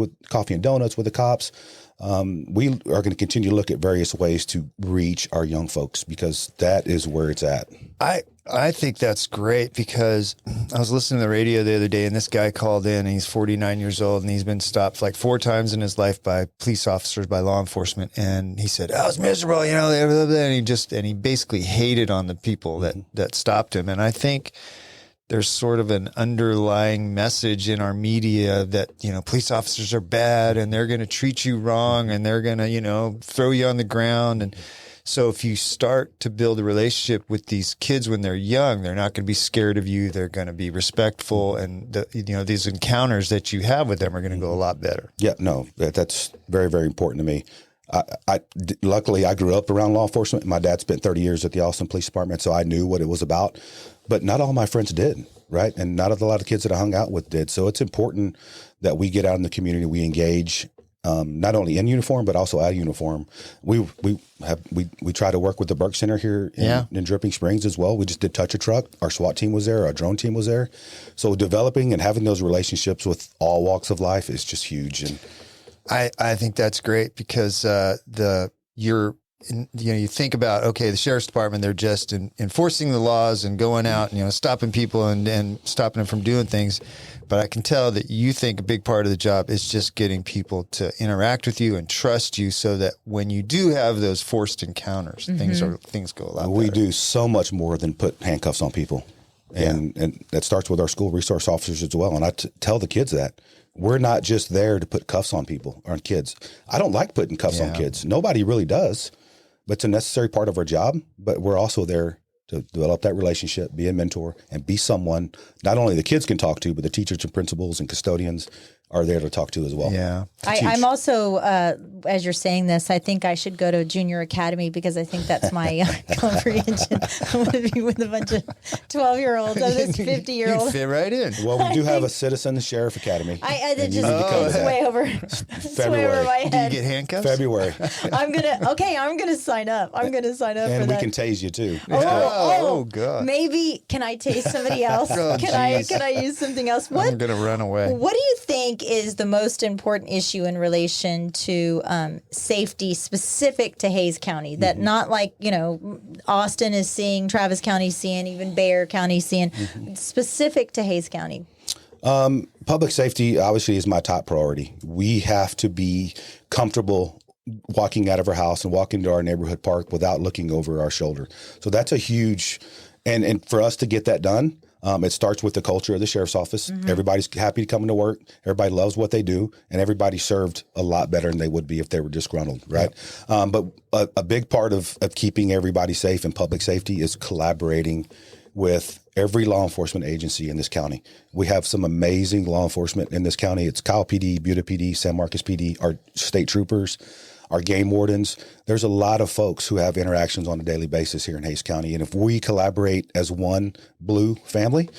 and donuts with the cops. We are going to continue to look at various ways to reach our young folks, because that is where it's at. I think that's great, because I was listening to the radio the other day, and this guy called in, and he's 49 years old, and he's been stopped like 4 times in his life by police officers, by law enforcement. And he said, I was miserable, and he basically hated on the people that stopped him. And I think there's sort of an underlying message in our media that, police officers are bad and they're going to treat you wrong and they're going to, throw you on the ground. And so if you start to build a relationship with these kids when they're young, they're not going to be scared of you. They're going to be respectful. And, these encounters that you have with them are going to go a lot better. Yeah, no, that's very, very important to me. Luckily, I grew up around law enforcement. My dad spent 30 years at the Austin Police Department, so I knew what it was about. But not all my friends did, right? And not a lot of kids that I hung out with did. So it's important that we get out in the community, we engage, not only in uniform but also out of uniform. We try to work with the Burke Center here in Dripping Springs as well. We just did Touch a Truck. Our SWAT team was there. Our drone team was there. So developing and having those relationships with all walks of life is just huge. And I think that's great, because you think about, okay, the sheriff's department, they're just enforcing the laws and going out and, stopping people and stopping them from doing things. But I can tell that you think a big part of the job is just getting people to interact with you and trust you, so that when you do have those forced encounters, things go a lot better. We do so much more than put handcuffs on people. And that starts with our school resource officers as well. And I tell the kids that we're not just there to put cuffs on people or on kids. I don't like putting cuffs on kids. Nobody really does, but it's a necessary part of our job. But we're also there to develop that relationship, be a mentor, and be someone not only the kids can talk to, but the teachers and principals and custodians are there to talk to as well. Yeah. I'm also, as you're saying this, I think I should go to junior academy because I think that's my comprehension. I want to be with a bunch of 12-year-olds of this 50-year-old. You fit right in. Well, we do have a citizen sheriff academy. I did just it's way over my head. Do you get handcuffs? February. I'm gonna sign up. I'm gonna sign up And for we that. can tase you too. Oh, God. Maybe can I taste somebody else? Oh, Can I use something else? I'm going to run away. What do you think is the most important issue in relation to safety specific to Hays County that not like, Austin is seeing, Travis County seeing, even Bexar County seeing, specific to Hays County? Public safety obviously is my top priority. We have to be comfortable walking out of our house and walking to our neighborhood park without looking over our shoulder. So that's a huge, and for us to get that done, it starts with the culture of the sheriff's office. Everybody's happy to come to work. Everybody loves what they do, and everybody's served a lot better than they would be if they were disgruntled, right? But a big part of keeping everybody safe and public safety is collaborating with every law enforcement agency in this county. We have some amazing law enforcement in this county. It's Kyle PD, Buda PD, San Marcos PD, our state troopers, our game wardens. There's a lot of folks who have interactions on a daily basis here in Hays County. And if we collaborate as one blue family,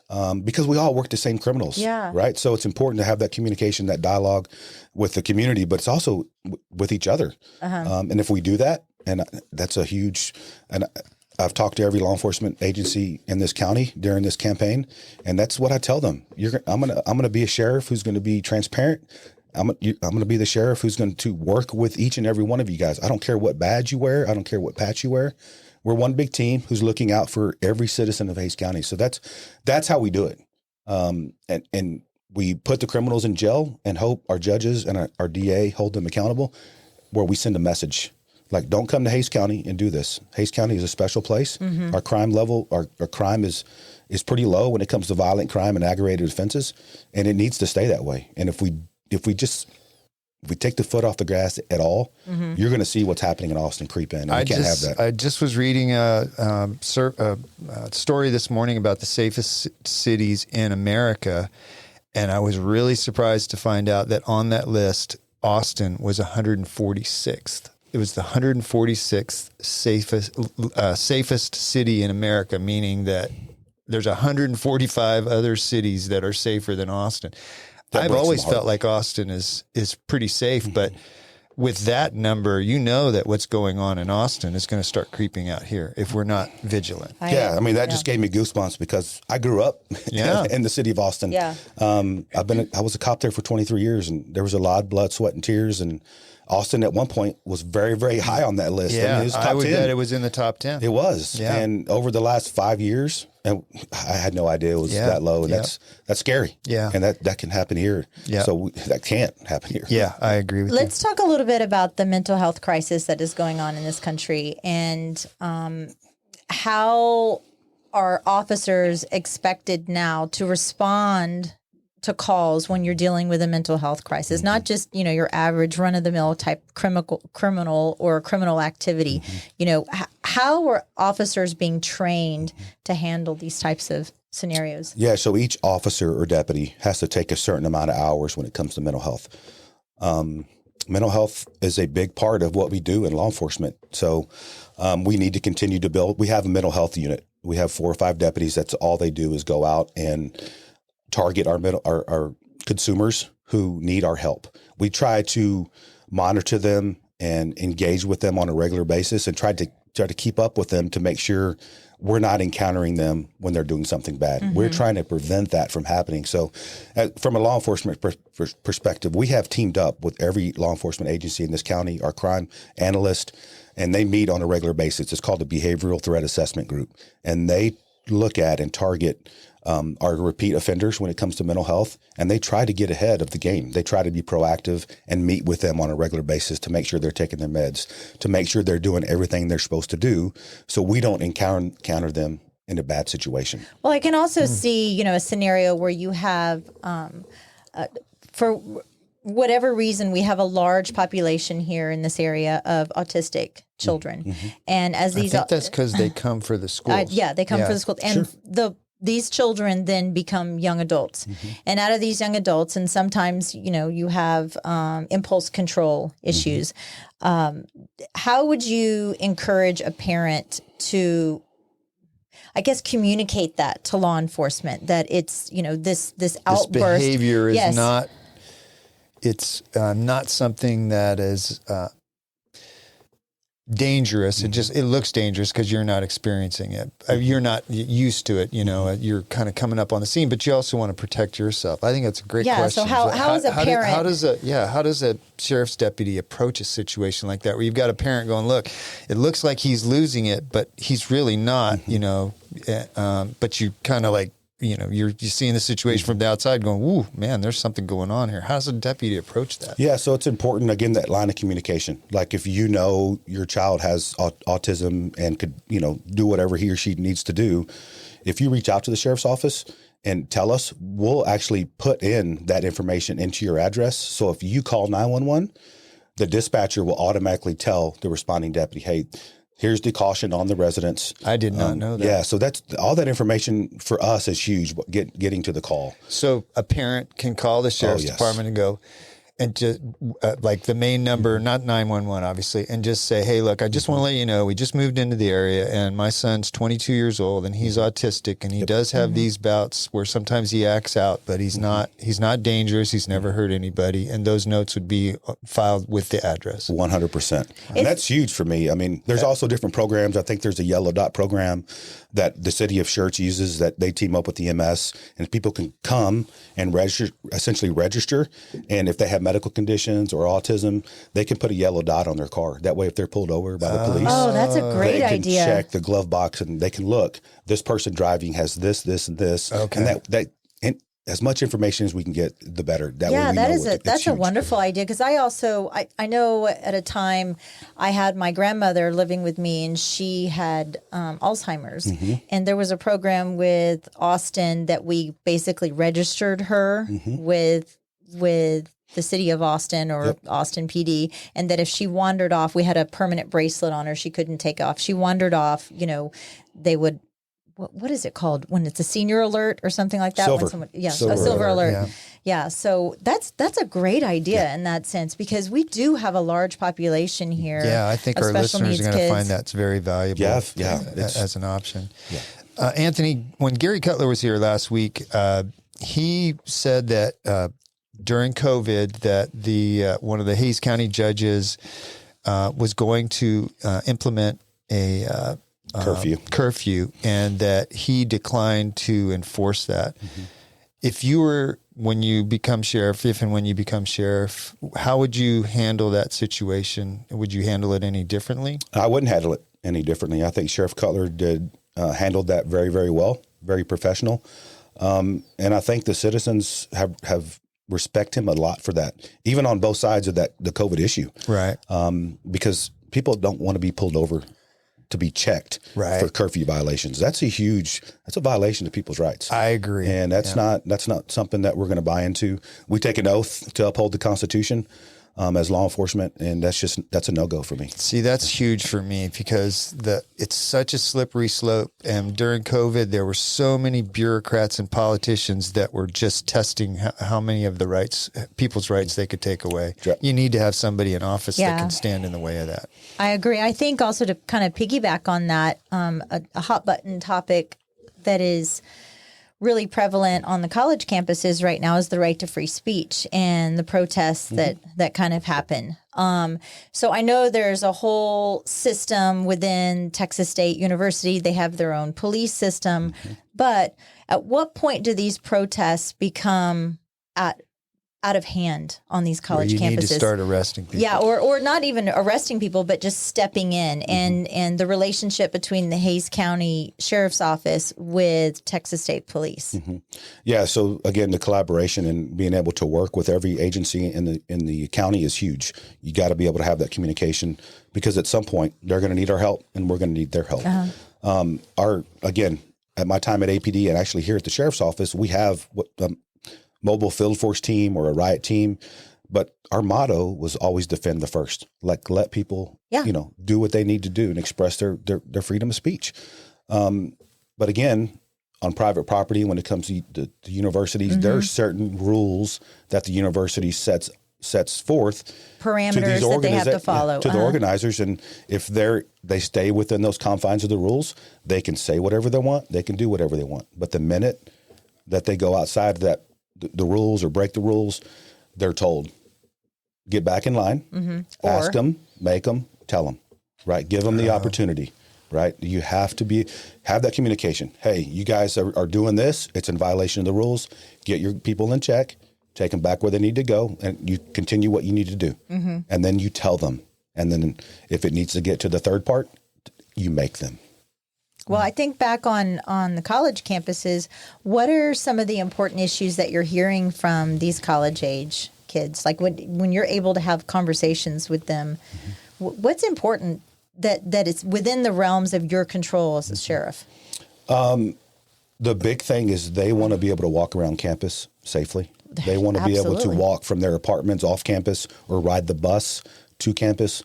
because we all work the same criminals, right? So it's important to have that communication, that dialogue with the community, but it's also with each other. And if we do that, and that's a huge, and I've talked to every law enforcement agency in this county during this campaign, and that's what I tell them. I'm gonna be a sheriff who's going to be transparent. I'm going to be the sheriff who's going to work with each and every one of you guys. I don't care what badge you wear. I don't care what patch you wear. We're one big team who's looking out for every citizen of Hays County. So that's how we do it. And we put the criminals in jail and hope our judges and our DA hold them accountable, where we send a message like, don't come to Hays County and do this. Hays County is a special place. Our crime level, our crime is pretty low when it comes to violent crime and aggravated offenses, and it needs to stay that way. And if we take the foot off the gas at all, you're going to see what's happening in Austin creep in. And we can't have that. I just was reading a story this morning about the safest cities in America, and I was really surprised to find out that on that list, Austin was 146th. It was the 146th safest city in America, meaning that there's 145 other cities that are safer than Austin. I've always felt like Austin is pretty safe, but with that number, that what's going on in Austin is going to start creeping out here if we're not vigilant. That just gave me goosebumps because I grew up in the city of Austin. I was a cop there for 23 years, and there was a lot of blood, sweat, and tears. And Austin at one point was very, very high on that list. Yeah, I mean, it was top I would 10. bet it was in the top 10. It was. Yeah. And over the last 5 years, and I had no idea it was that low. And that's scary. Yeah. And that can happen here. Yeah. So that can't happen here. Yeah, I agree with you. Let's talk a little bit about the mental health crisis that is going on in this country and how are officers expected now to respond to calls when you're dealing with a mental health crisis, not just, your average run-of-the-mill type criminal or criminal activity. How are officers being trained to handle these types of scenarios? Yeah, so each officer or deputy has to take a certain amount of hours when it comes to mental health. Mental health is a big part of what we do in law enforcement. So we need to continue to build. We have a mental health unit. We have 4 or 5 deputies. That's all they do is go out and target our consumers who need our help. We try to monitor them and engage with them on a regular basis and try to keep up with them to make sure we're not encountering them when they're doing something bad. We're trying to prevent that from happening. So from a law enforcement perspective, we have teamed up with every law enforcement agency in this county, our crime analyst, and they meet on a regular basis. It's called the Behavioral Threat Assessment Group. And they look at and target our repeat offenders when it comes to mental health, and they try to get ahead of the game. They try to be proactive and meet with them on a regular basis to make sure they're taking their meds, to make sure they're doing everything they're supposed to do so we don't encounter them in a bad situation. Well, I can also see, a scenario where you have, for whatever reason, we have a large population here in this area of autistic children. And as these, I think that's because they come for the schools. they come for the schools. And these children then become young adults. And out of these young adults, and sometimes, you have impulse control issues. How would you encourage a parent to, I guess, communicate that to law enforcement, that it's, this outburst. This behavior is not, it's not something that is dangerous. It looks dangerous because you're not experiencing it. You're not used to it. You're kind of coming up on the scene, but you also want to protect yourself. I think that's a great question. So how is a parent? How does a sheriff's deputy approach a situation like that, where you've got a parent going, look, it looks like he's losing it, but he's really not, but you kind of like, you're seeing the situation from the outside going, ooh, man, there's something going on here. How does a deputy approach that? Yeah, so it's important, again, that line of communication. Like if you know your child has autism and could, do whatever he or she needs to do, if you reach out to the sheriff's office and tell us, we'll actually put in that information into your address. So if you call 911, the dispatcher will automatically tell the responding deputy, hey, here's the caution on the residents. I did not know that. Yeah, so that's all that information for us is huge. Getting to the call. So a parent can call the sheriff's department and go, and just like the main number, not 911, obviously, and just say, hey, look, I just want to let you know, we just moved into the area, and my son's 22 years old, and he's autistic, and he does have these bouts where sometimes he acts out, but he's not dangerous. He's never hurt anybody, and those notes would be filed with the address. 100%. And that's huge for me. I mean, there's also different programs. I think there's a Yellow Dot program that the city of Schertz uses, that they team up with the EMS, and people can come and essentially register, and if they have medical conditions or autism, they can put a yellow dot on their car. That way, if they're pulled over by the police, that's a great idea. They can check the glove box and they can look. This person driving has this, and this, and that. And as much information as we can get, the better. That way we know that's a wonderful idea. Because I know at a time I had my grandmother living with me, and she had Alzheimer's, and there was a program with Austin that we basically registered her with the city of Austin or Austin PD, and that if she wandered off, we had a permanent bracelet on her she couldn't take off. She wandered off, they would. What is it called when it's a senior alert or something like that? Silver. When someone, a silver alert. Yeah. So that's a great idea in that sense, because we do have a large population here. Yeah, I think our listeners are going to find that's very valuable. As an option. Yeah. Anthony, when Gary Cutler was here last week, he said that during COVID that the one of the Hays County judges was going to implement a curfew, and that he declined to enforce that. If when you become sheriff, how would you handle that situation? Would you handle it any differently? I wouldn't handle it any differently. I think Sheriff Cutler handled that very, very well, very professional. And I think the citizens have respect him a lot for that, even on both sides of the COVID issue. Right. Because people don't want to be pulled over to be checked for curfew violations. That's a violation of people's rights. I agree. And that's not something that we're going to buy into. We take an oath to uphold the Constitution as law enforcement, and that's a no-go for me. See, that's huge for me, because it's such a slippery slope. And during COVID, there were so many bureaucrats and politicians that were just testing how many of the people's rights they could take away. You need to have somebody in office that can stand in the way of that. I agree. I think also, to kind of piggyback on that, a hot button topic that is really prevalent on the college campuses right now is the right to free speech and the protests that kind of happen. So I know there's a whole system within Texas State University. They have their own police system. But at what point do these protests become out of hand on these college campuses? You need to start arresting people. Yeah, or not even arresting people, but just stepping in, and the relationship between the Hays County Sheriff's Office with Texas State Police. Yeah, so again, the collaboration and being able to work with every agency in the county is huge. You got to be able to have that communication, because at some point they're going to need our help and we're going to need their help. at my time at APD and actually here at the sheriff's office, we have what mobile field force team or a riot team. But our motto was always defend the first. Like let people, do what they need to do and express their freedom of speech. But again, on private property, when it comes to universities, there are certain rules that the university sets forth, parameters that they have to follow to the organizers. And if they stay within those confines of the rules, they can say whatever they want. They can do whatever they want. But the minute that they go outside of that, the rules or break the rules, they're told, get back in line, ask them, make them, tell them, right? Give them the opportunity. Right. You have to have that communication. Hey, you guys are doing this. It's in violation of the rules. Get your people in check, take them back where they need to go, and you continue what you need to do. And then you tell them. And then if it needs to get to the third part, you make them. Well, I think back on the college campuses, what are some of the important issues that you're hearing from these college age kids? Like when you're able to have conversations with them, what's important that is within the realms of your control as a sheriff? The big thing is they want to be able to walk around campus safely. They want to be able to walk from their apartments off campus or ride the bus to campus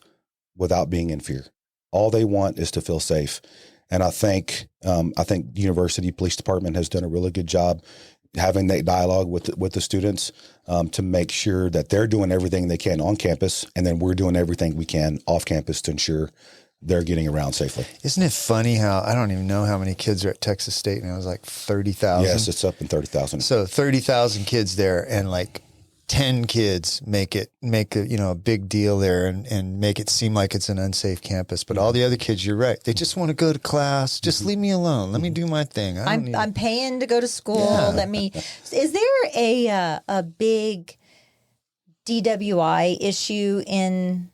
without being in fear. All they want is to feel safe. And I think the university police department has done a really good job having that dialogue with the students to make sure that they're doing everything they can on campus, and then we're doing everything we can off campus to ensure they're getting around safely. Isn't it funny how I don't even know how many kids are at Texas State now? It was like 30,000. Yes, it's up in 30,000. So 30,000 kids there, and like 10 kids make a big deal there and make it seem like it's an unsafe campus. But all the other kids, you're right, they just want to go to class. Just leave me alone. Let me do my thing. I'm paying to go to school. Yeah. Is there a big DWI issue in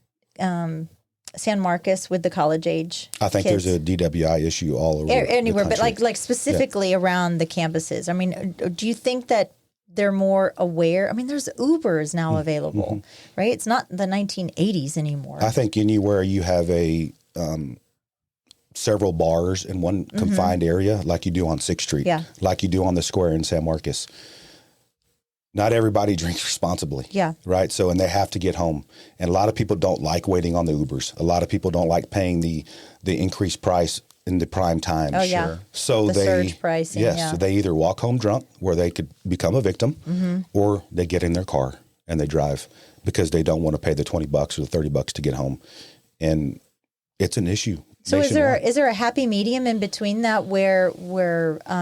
San Marcos with the college age I think kids? there's a DWI issue all over anywhere, the but country. like specifically around the campuses. I mean, do you think that they're more aware? I mean, there's Ubers now available, right? It's not the 1980s anymore. I think anywhere you have several bars in one confined area, like you do on 6th Street, like you do on the square in San Marcos, not everybody drinks responsibly. Yeah. Right. So, and they have to get home. And a lot of people don't like waiting on the Ubers. A lot of people don't like paying the increased price in the prime time. Oh, yeah. So the surge pricing. Yes. Yeah. So they either walk home drunk where they could become a victim, or they get in their car and they drive because they don't want to pay the $20 or the $30 to get home. And it's an issue. So is there a happy medium in between that where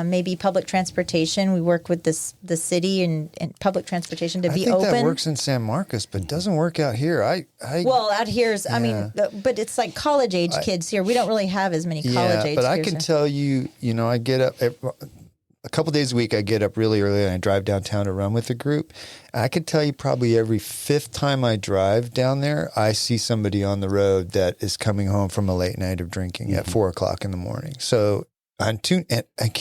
maybe public transportation, we work with the city and public transportation to be open? I think that works in San Marcos, but doesn't work out here. Well, out here's, I mean, but it's like college age kids here. We don't really have as many college age kids. But I can tell you, I get up a couple days a week. I get up really early and I drive downtown to run with the group. I could tell you probably every 5th time I drive down there, I see somebody on the road that is coming home from a late night of drinking at 4:00 in the morning. So and can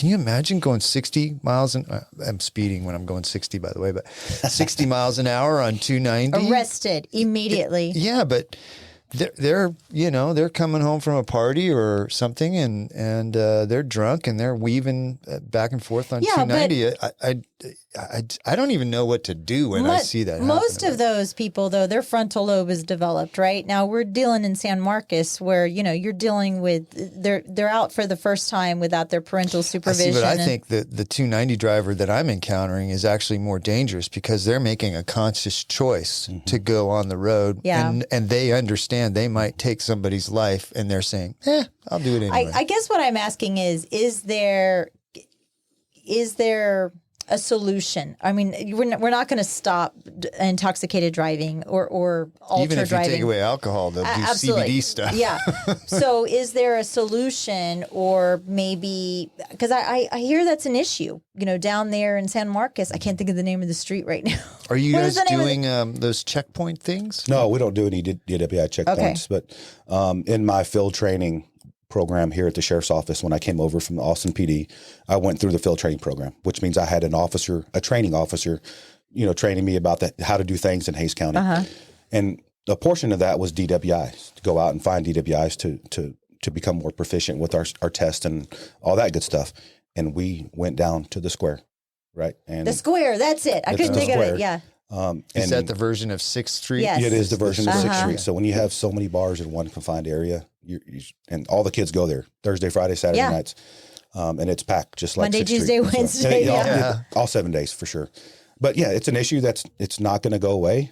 you imagine going 60 miles I'm speeding when I'm going 60, by the way, but 60 miles an hour on 290. Arrested immediately. Yeah, but they're coming home from a party or something and they're drunk and they're weaving back and forth on 290. I don't even know what to do when I see that. Most of those people, though, their frontal lobe is developed, right? Now we're dealing in San Marcos where, you're dealing with, they're out for the first time without their parental supervision. But I think that the 290 driver that I'm encountering is actually more dangerous because they're making a conscious choice to go on the road. Yeah. And they understand they might take somebody's life and they're saying, I'll do it anyway. I guess what I'm asking is there a solution? I mean, we're not going to stop intoxicated driving or alter even if driving. you take away alcohol, they'll do CBD stuff. Yeah. So is there a solution, or maybe because I hear that's an issue, down there in San Marcos. I can't think of the name of the street right now. Are you guys doing those checkpoint things? No, we don't do any DWI checkpoints. Okay. But in my field training program here at the sheriff's office, when I came over from the Austin PD, I went through the field training program, which means I had a training officer, training me about how to do things in Hays County. And a portion of that was DWIs, to go out and find DWIs to become more proficient with our test and all that good stuff. and we went down to the square, right? And The square, that's it. I It's couldn't the think of square. it. Yeah. Is that the version of 6th Street? Yes. It is the version of 6th Uh-huh. Street. So when you have so many bars in one confined area, and all the kids go there Thursday, Friday, Saturday Yeah. nights, and it's packed just like Monday, 6th Street. Tuesday, So- Wednesday, and yeah. all 7 days for sure. But yeah, it's an issue it's not going to go away.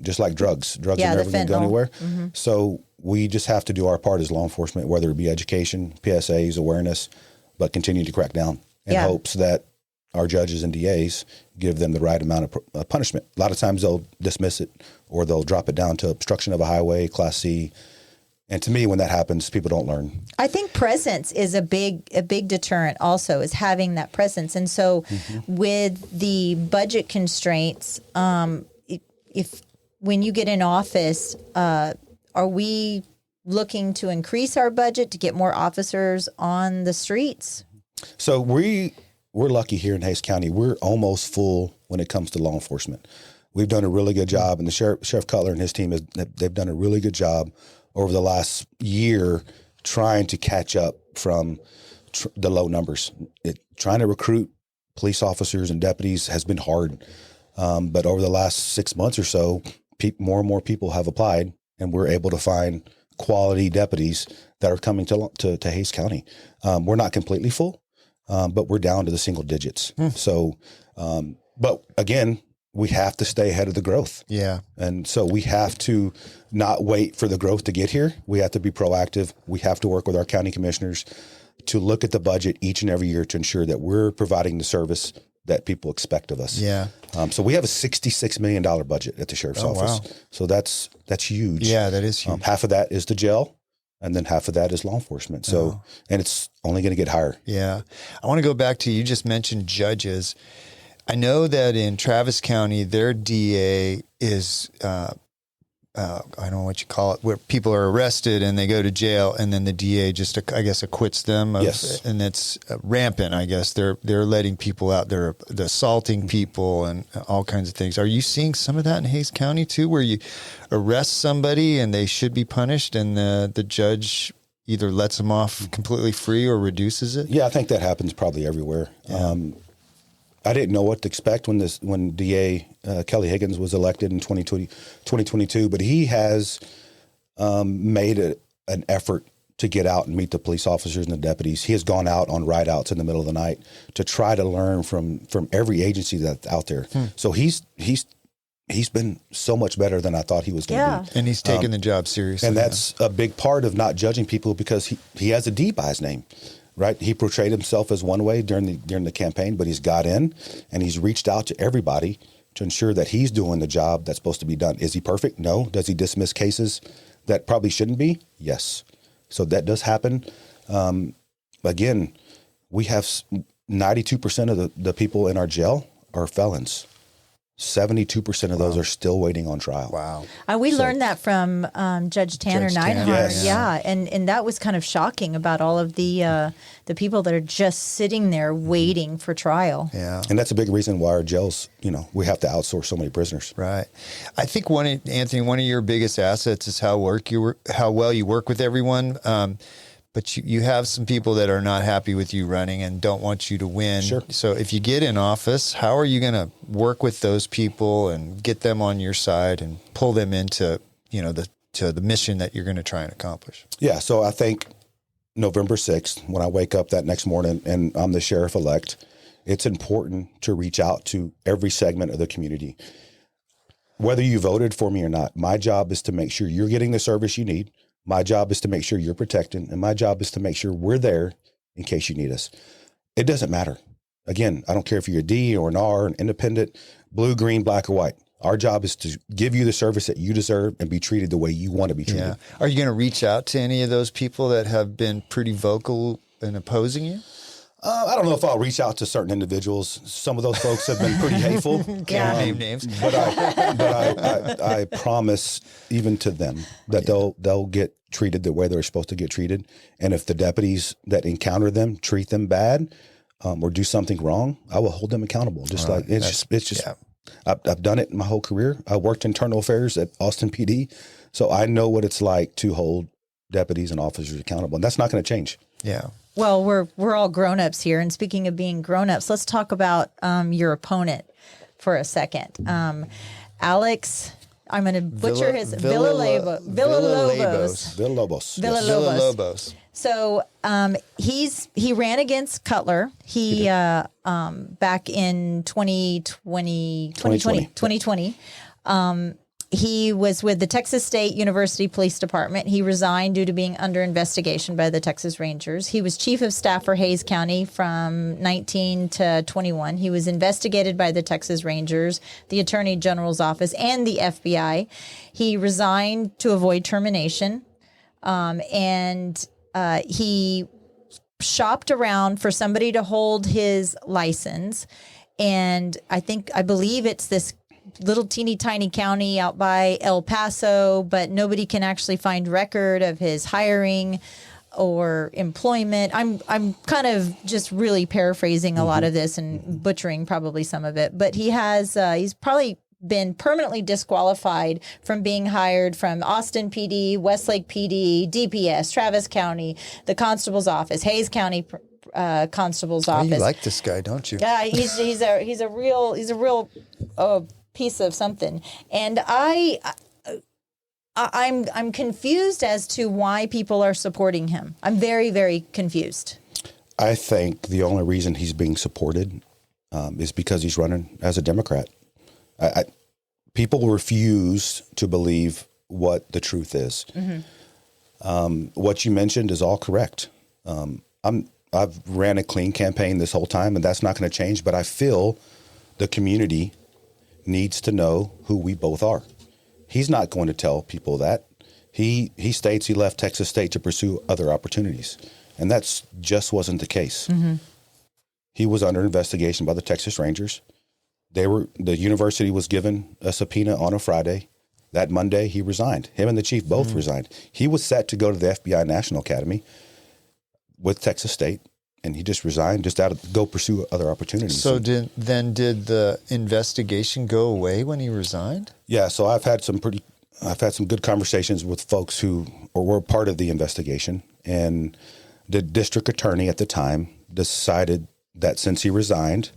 Just like drugs are Yeah, never the going to go fentanyl. anywhere. So we just have to do our part as law enforcement, whether it be education, PSAs, awareness, but continue to crack down in Yeah. hopes that our judges and DAs give them the right amount of punishment. A lot of times they'll dismiss it or they'll drop it down to obstruction of a highway, Class C. And to me, when that happens, people don't learn. I think presence is a big deterrent also, is having that presence. And so with the budget constraints, if when you get in office, are we looking to increase our budget to get more officers on the streets? So we're lucky here in Hays County. We're almost full when it comes to law enforcement. We've done a really good job, and the Sheriff Cutler and his team they've done a really good job over the last year trying to catch up from the low numbers. Trying to recruit police officers and deputies has been hard, but over the last 6 months or so, more and more people have applied, and we're able to find quality deputies that are coming to Hays County. We're not completely full. But we're down to the single digits. So, but again, we have to stay ahead of the growth. Yeah. And so we have to not wait for the growth to get here. We have to be proactive. We have to work with our county commissioners to look at the budget each and every year to ensure that we're providing the service that people expect of us. Yeah. So we have a $66 million budget at the sheriff's office. Wow. So that's huge. Yeah, that is huge. Half of that is the jail. And then half of that is law enforcement. So, and it's only going to get higher. Yeah. I want to go back to, you just mentioned judges. I know that in Travis County, their DA is, I don't know what you call it, where people are arrested and they go to jail, and then the DA just, I guess, acquits them. Yes. And it's rampant, I guess. They're letting people out. They're assaulting people and all kinds of things. Are you seeing some of that in Hays County too, where you arrest somebody and they should be punished and the judge either lets them off completely free or reduces it? Yeah, I think that happens probably everywhere. Yeah. I didn't know what to expect when DA Kelly Higgins was elected in 2022, but he has made an effort to get out and meet the police officers and the deputies. He has gone out on ride-outs in the middle of the night to try to learn from every agency that's out there. So he's been so much better than I thought he was going to be. And he's taking the job seriously. And that's a big part of not judging people, because he has a D by his name, right? He portrayed himself as one way during the campaign, but he's got in and he's reached out to everybody to ensure that he's doing the job that's supposed to be done. Is he perfect? No. Does he dismiss cases that probably shouldn't be? Yes. So that does happen. Again, we have 92% of the people in our jail are felons. 72% of those are still waiting on trial. Wow. We learned that from Judge Tanner Judge Tanner, Neidhart. yes. Yeah, and that was kind of shocking about all of the people that are just sitting there waiting for trial. Yeah. And that's a big reason why our jails, we have to outsource so many prisoners. Right. I think Anthony, one of your biggest assets is how well you work with everyone. But you have some people that are not happy with you running and don't want you to win. Sure. So if you get in office, how are you going to work with those people and get them on your side and pull them into, to the mission that you're going to try and accomplish? Yeah. So I think November 6th, when I wake up that next morning and I'm the sheriff-elect, it's important to reach out to every segment of the community. Whether you voted for me or not, my job is to make sure you're getting the service you need. My job is to make sure you're protected, and my job is to make sure we're there in case you need us. It doesn't matter. Again, I don't care if you're a D or an R, an independent, blue, green, black, or white. Our job is to give you the service that you deserve and be treated the way you want to be treated. Yeah. Are you going to reach out to any of those people that have been pretty vocal in opposing you? I don't know if I'll reach out to certain individuals. Some of those folks have been pretty hateful. Can't name names. But I promise even to them that they'll get treated the way they're supposed to get treated. And if the deputies that encounter them treat them bad or do something wrong, I will hold them accountable. I've done it my whole career. I worked internal affairs at Austin PD, so I know what it's like to hold deputies and officers accountable, and that's not going to change. Yeah. Well, we're all grown-ups here, and speaking of being grown-ups, let's talk about your opponent for a second. Alex, I'm going to butcher his Villalobos. So he ran against Cutler. He back in 2020. He was with the Texas State University Police Department. He resigned due to being under investigation by the Texas Rangers. He was chief of staff for Hays County from 19 to 21. He was investigated by the Texas Rangers, the Attorney General's office, and the FBI. He resigned to avoid termination, and he shopped around for somebody to hold his license. And I believe it's this little teeny tiny county out by El Paso, but nobody can actually find record of his hiring or employment. I'm kind of just really paraphrasing a lot of this and butchering probably some of it, but he's probably been permanently disqualified from being hired from Austin PD, Westlake PD, DPS, Travis County, the constable's office, Hays County constable's office. You like this guy, don't you? Yeah, he's a real piece of something, and I'm confused as to why people are supporting him. I'm very, very confused. I think the only reason he's being supported is because he's running as a Democrat. People refuse to believe what the truth is. What you mentioned is all correct. I've ran a clean campaign this whole time, and that's not going to change. But I feel the community needs to know who we both are. He's not going to tell people that. He states he left Texas State to pursue other opportunities, and that's just wasn't the case. He was under investigation by the Texas Rangers. The university was given a subpoena on a Friday. That Monday, he resigned. Him and the chief both resigned. He was set to go to the FBI National Academy with Texas State, and he just resigned, go pursue other opportunities. So did the investigation go away when he resigned? Yeah. So I've had some good conversations with folks who were part of the investigation, and the district attorney at the time decided that since he resigned,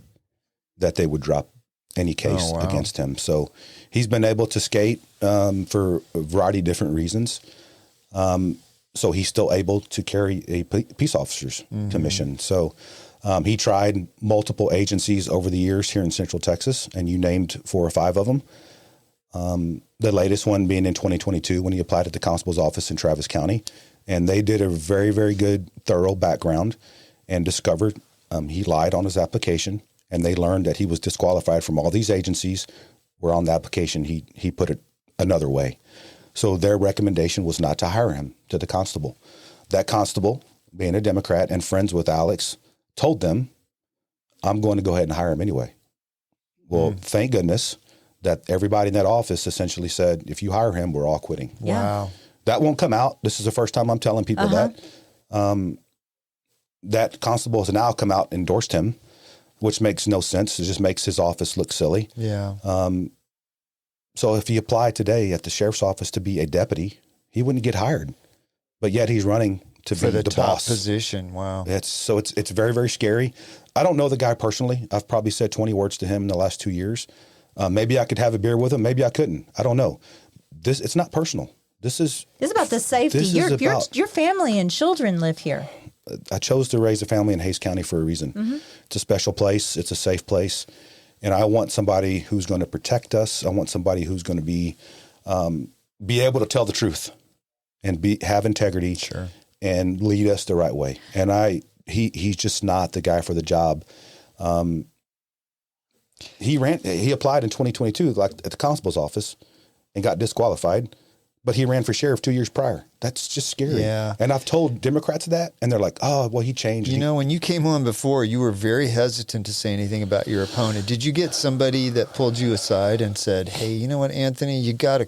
that they would drop any case against him. So he's been able to skate for a variety of different reasons. So he's still able to carry a peace officer's commission. So he tried multiple agencies over the years here in Central Texas, and you named 4 or 5 of them. The latest one being in 2022 when he applied at the constable's office in Travis County. And they did a very, very good, thorough background and discovered he lied on his application. And they learned that he was disqualified from all these agencies, where on the application he put it another way. So their recommendation was not to hire him to the constable. That constable, being a Democrat and friends with Alex, told them, I'm going to go ahead and hire him anyway. Well, thank goodness that everybody in that office essentially said, if you hire him, we're all quitting. Yeah. Wow. That won't come out. This is the first time I'm telling people that. That constable has now come out and endorsed him, which makes no sense. It just makes his office look silly. Yeah. So if he applied today at the sheriff's office to be a deputy, he wouldn't get hired. But yet he's running to be the top boss position. Wow. It's very, very scary. I don't know the guy personally. I've probably said 20 words to him in the last 2 years. Maybe I could have a beer with him. Maybe I couldn't. I don't know. It's not personal. This is about the safety. Your family and children live here. I chose to raise a family in Hays County for a reason. It's a special place. It's a safe place. And I want somebody who's going to protect us. I want somebody who's going to be able to tell the truth and have integrity and lead us the right way. And he's just not the guy for the job. He applied in 2022 at the constable's office and got disqualified. But he ran for sheriff 2 years prior. That's just scary. Yeah. And I've told Democrats that, and they're like, oh, well, he changed. You know, when you came on before, you were very hesitant to say anything about your opponent. Did you get somebody that pulled you aside and said, hey, you know what, Anthony, you gotta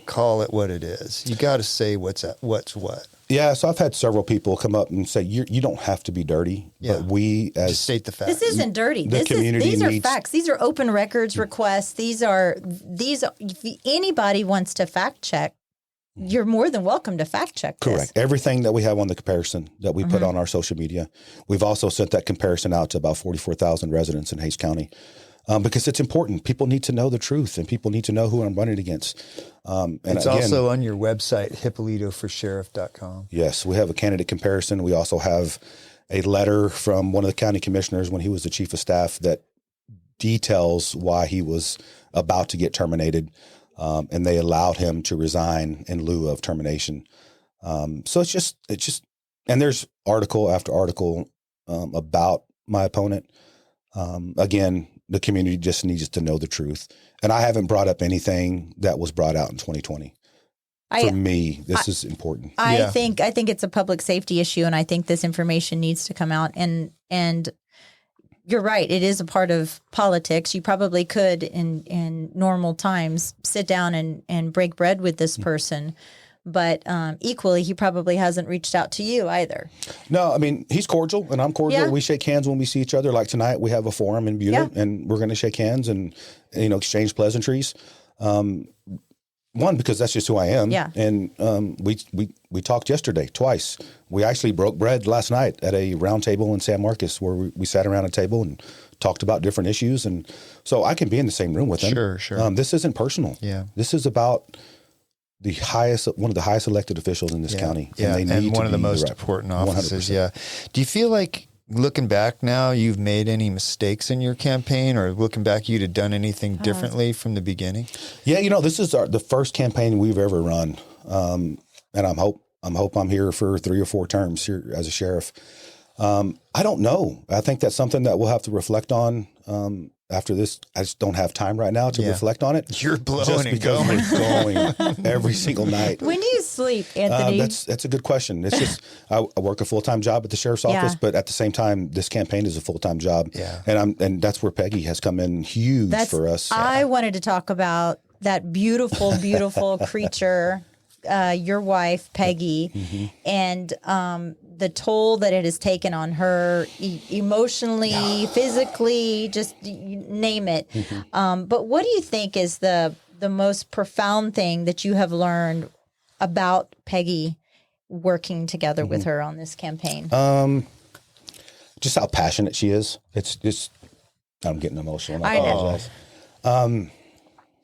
call it what it is. You got to say what's what. Yeah, so I've had several people come up and say, you don't have to be dirty, but we just state the facts. This isn't dirty. These are facts. These are open records requests. These are if anybody wants to fact check, you're more than welcome to fact check this. Correct. Everything that we have on the comparison that we put on our social media, we've also sent that comparison out to about 44,000 residents in Hays County because it's important. People need to know the truth, and people need to know who I'm running against. And it's also on your website, Hipolito-for-sheriff.com. Yes, we have a candidate comparison. We also have a letter from one of the county commissioners when he was the chief of staff that details why he was about to get terminated. And they allowed him to resign in lieu of termination. So it's just, and there's article after article about my opponent. Again, the community just needs to know the truth. And I haven't brought up anything that was brought out in 2020. For me, this is important. I think it's a public safety issue, and I think this information needs to come out. And you're right. It is a part of politics. You probably could, in normal times, sit down and break bread with this person. But equally, he probably hasn't reached out to you either. No, I mean, he's cordial, and I'm cordial. Yeah. We shake hands when we see each other. Like tonight, we have a forum in Butte, and we're going to shake hands and exchange pleasantries. One, because that's just who I am. Yeah. And we talked yesterday twice. We actually broke bread last night at a round table in San Marcos where we sat around a table and talked about different issues. And so I can be in the same room with him. Sure. This isn't personal. Yeah. This is about one of the highest elected officials in this county. Yeah. And they need one to of the be most direct. important offices. 100%. Yeah. Do you feel like, looking back now, you've made any mistakes in your campaign, or looking back, you'd have done anything differently from the beginning? Yeah, this is the first campaign we've ever run, and I'm hope I'm here for 3 or 4 terms here as a sheriff. I don't know. I think that's something that we'll have to reflect on after this. I just don't have time right now to reflect on it. You're blowing just and because going. we're going every single night. When do you sleep, Anthony? That's a good question. It's just I work a full-time job at the sheriff's office, but at the same time, this campaign is a full-time job. Yeah. And that's where Peggy has come in huge for us. I wanted to talk about that beautiful, beautiful creature, your wife, Peggy, and the toll that it has taken on her emotionally, physically, just name it. But what do you think is the most profound thing that you have learned about Peggy working together with her on this campaign? Just how passionate she is. It's just, I'm getting emotional. I know.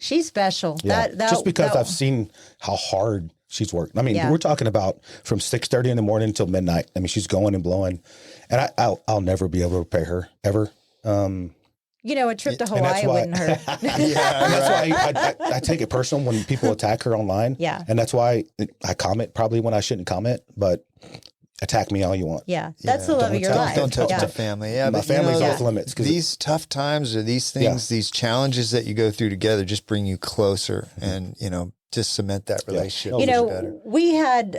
She's special. Yeah. Just because I've seen how hard she's worked. I mean, we're talking about from 6:30 in the morning until midnight. I mean, she's going and blowing, and I'll never be able to repay her ever. A trip to Hawaii wouldn't hurt. And that's why I take it personal when people attack her online. Yeah. And that's why I comment probably when I shouldn't comment, but attack me all you want. Yeah. That's the love of your life. Don't touch my family. Yeah, my family's off limits. These tough times or these things, these challenges that you go through together just bring you closer and, just cement that relationship. Better. We had,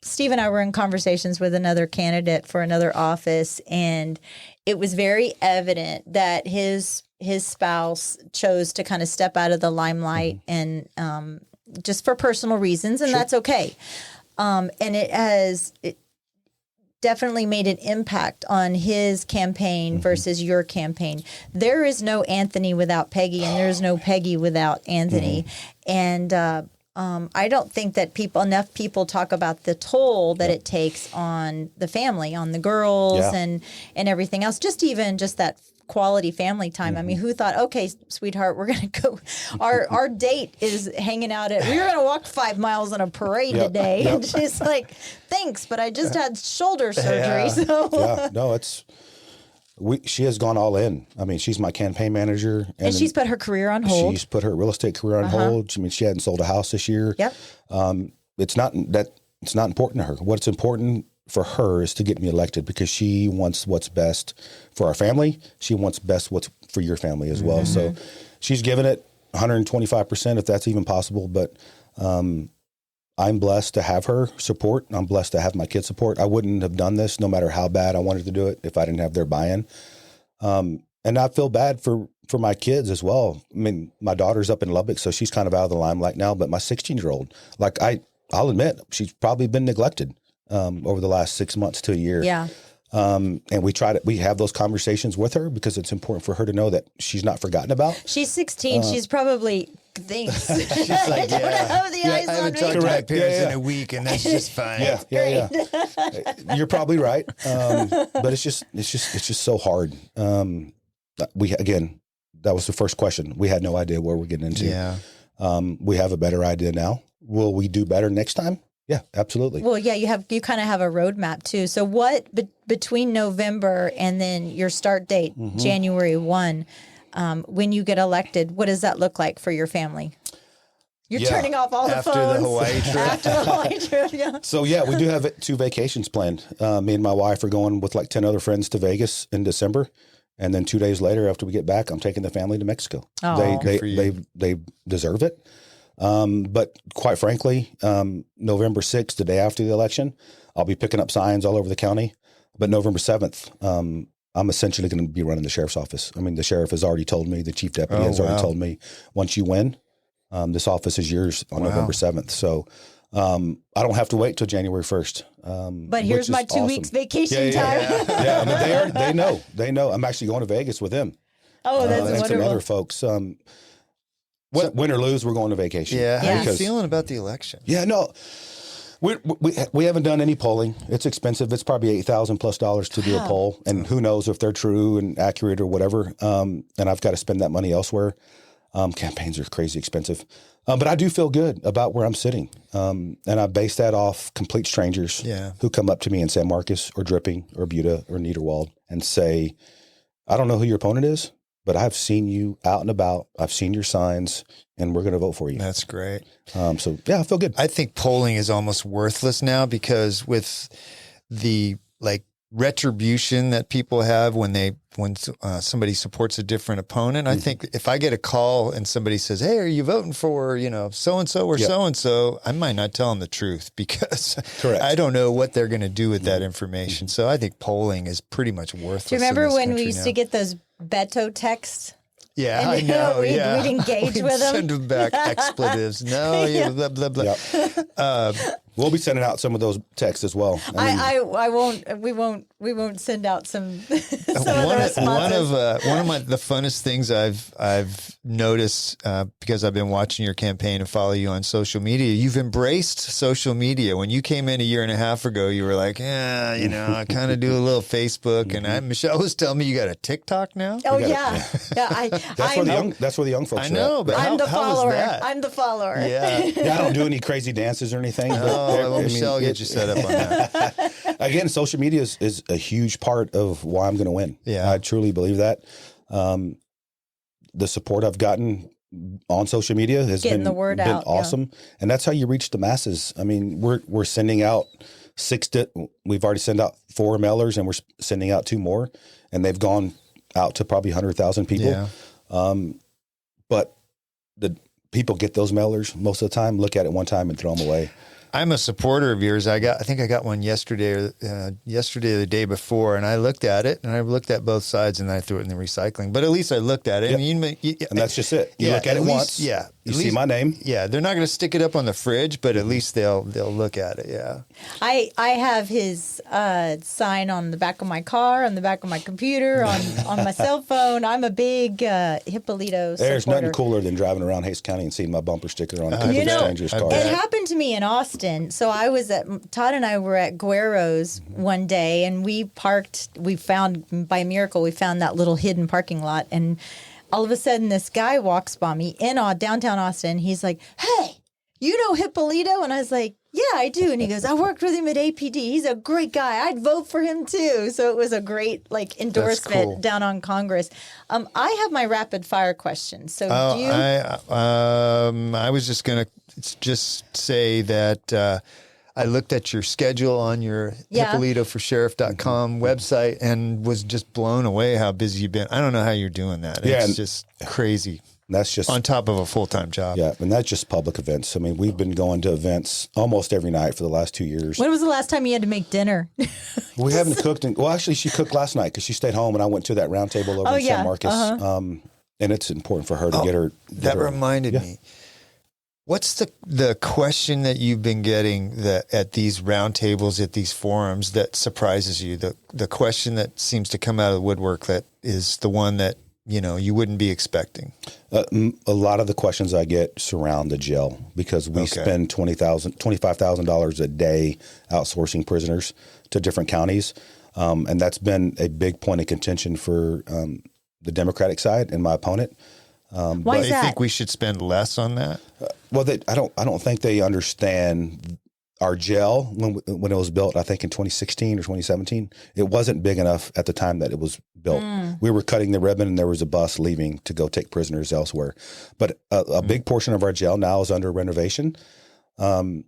Steve and I were in conversations with another candidate for another office, and it was very evident that his spouse chose to kind of step out of the limelight and just for personal reasons, and that's okay. And it definitely made an impact on his campaign versus your campaign. There is no Anthony without Peggy, and there's no Peggy without Anthony. And I don't think that enough people talk about the toll that it takes on the family, on the girls and everything else. Just that quality family time. I mean, who thought, okay, sweetheart, we're going to go, our date is hanging out we're going to walk 5 miles on a parade today. And she's like, thanks, but I just had shoulder surgery. So no, she has gone all in. I mean, she's my campaign manager. And she's put her career on hold. She's put her real estate career on hold. I mean, she hadn't sold a house this year. Yep. It's not important to her. What's important for her is to get me elected because she wants what's best for our family. She wants best what's for your family as well. So she's given it 125% if that's even possible. But I'm blessed to have her support. I'm blessed to have my kids' support. I wouldn't have done this no matter how bad I wanted to do it if I didn't have their buy-in. And I feel bad for my kids as well. I mean, my daughter's up in Lubbock, so she's kind of out of the limelight now. But my 16-year-old, I'll admit, she's probably been neglected over the last 6 months to a year. Yeah. And we have those conversations with her because it's important for her to know that she's not forgotten about. She's 16. She's probably thinks. She's like, I don't have the eyes I on haven't me. talked to my Correct. parents Yeah. in a week, and that's just fine. Yeah. You're probably right. But it's just so hard. That was the first question. We had no idea where we're getting into. Yeah. We have a better idea now. Will we do better next time? Yeah, absolutely. Well, yeah, you kind of have a roadmap too. So what between November and then your start date, January 1, when you get elected, what does that look like for your family? You're turning off all the After phones. the Hawaii trip. After the Hawaii trip, yeah. So yeah, we do have 2 vacations planned. Me and my wife are going with like 10 other friends to Vegas in December. And then 2 days later, after we get back, I'm taking the family to Mexico. Oh. They deserve it. But quite frankly, November 6th, the day after the election, I'll be picking up signs all over the county. But November 7th, I'm essentially going to be running the sheriff's office. I mean, the sheriff has already told me, the chief deputy has already told me, once you win, this office is yours on November 7th. So I don't have to wait till January 1st. But here's my 2 weeks vacation time. Yeah, I mean, they know. I'm actually going to Vegas with them. Oh, that's and wonderful. some other folks. Win or lose, we're going to vacation. Yeah. How are you Because- feeling about the election? Yeah, no, we haven't done any polling. It's expensive. It's probably $8,000+ to do a poll, and who knows if they're true and accurate or whatever. And I've got to spend that money elsewhere. Campaigns are crazy expensive, but I do feel good about where I'm sitting, and I base that off complete strangers who come up to me in San Marcos or Dripping or Buda or Niederwald and say, "I don't know who your opponent is, but I've seen you out and about. I've seen your signs, and we're going to vote for you." That's great. So yeah, I feel good. I think polling is almost worthless now because with the retribution that people have when somebody supports a different opponent, I think if I get a call and somebody says, "Hey, are you voting for so and so or so and so?" I might not tell them the truth because I don't know what they're going to do with that information. So I think polling is pretty much worthless. Do you remember in this when we country used now. to get those Beto texts? Yeah, And I know. we'd Yeah, engage with them. Send them back expletives. No, blah blah blah. Yep. We'll be sending out some of those texts as well. I won't. We won't send out some. Some of the One responses. of the funnest things I've noticed because I've been watching your campaign and follow you on social media. You've embraced social media. When you came in a year and a half ago, you were like, I kind of do a little Facebook, and Michelle was telling me you got a TikTok now. Oh yeah. That's where the young folks. I know, but I'm the how was follower. that? I'm the follower. Yeah. I don't do any crazy dances or anything. Oh, Michelle, get you set up on that. Again, social media is a huge part of why I'm going to win. Yeah. I truly believe that. The support I've gotten on social media has Getting been the word been out, yeah. awesome, and that's how you reach the masses. I mean, we're sending out we've already sent out 4 mailers, and we're sending out 2 more, and they've gone out to probably 100,000 people. Yeah. But the people get those mailers most of the time, look at it one time and throw them away. I'm a supporter of yours. I think I got one yesterday or the day before, and I looked at it, and I looked at both sides, and then I threw it in the recycling. But at least I looked at it. Yep. And that's just it. You look at it once. Yeah. You see my name. Yeah. They're not going to stick it up on the fridge, but at least they'll look at it. Yeah. I have his sign on the back of my car, on the back of my computer, on my cell phone. I'm a big Hipolito There's supporter. nothing cooler than driving around Hayes County and seeing my bumper sticker on a complete stranger's car. It happened to me in Austin. So I was Todd and I were at Guero's one day, and we parked. We found, by miracle, that little hidden parking lot, and all of a sudden this guy walks by me in downtown Austin. He's like, "Hey, you know Hipolito?" And I was like, "Yeah, I do." And he goes, "I worked with him at APD. He's a great guy. I'd vote for him too." So it was a great endorsement cool. down on Congress. I have my rapid fire question. So do you? I was just going to say that I looked at your schedule on your Hipolito-for-sheriff.com website and was just blown away how busy you've been. I don't know how you're doing that. Yeah, It's just crazy. That's just On top of a full-time job. Yeah, and that's just public events. I mean, we've been going to events almost every night for the last 2 years. When was the last time you had to make dinner? We haven't cooked. Well, actually, she cooked last night because she stayed home, and I went to that round table over in San Marcos. And it's important for her to get her. That reminded me. What's the question that you've been getting at these roundtables, at these forums that surprises you? The question that seems to come out of the woodwork that is the one that, you wouldn't be expecting? A lot of the questions I get surround the jail because we spend $25,000 a day outsourcing prisoners to different counties. And that's been a big point of contention for the Democratic side and my opponent. Why is that? You think we should spend less on that? Well, I don't think they understand our jail when it was built. I think in 2016 or 2017, it wasn't big enough at the time that it was built. We were cutting the ribbon, and there was a bus leaving to go take prisoners elsewhere. But a big portion of our jail now is under renovation, and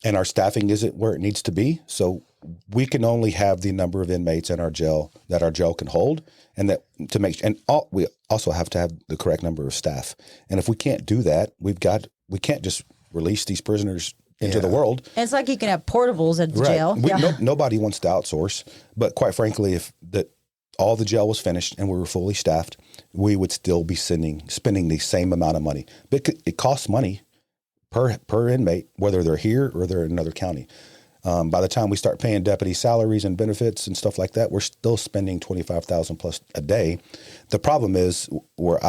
our staffing isn't where it needs to be. So we can only have the number of inmates in our jail that our jail can hold, and we also have to have the correct number of staff. And if we can't do that, we can't just release these prisoners into the world. And it's like you can have portables at the jail. Nobody wants to outsource, but quite frankly, if all the jail was finished and we were fully staffed, we would still be spending the same amount of money. But it costs money per inmate, whether they're here or they're in another county. By the time we start paying deputy salaries and benefits and stuff like that, we're still spending $25,000 plus a day. The problem is when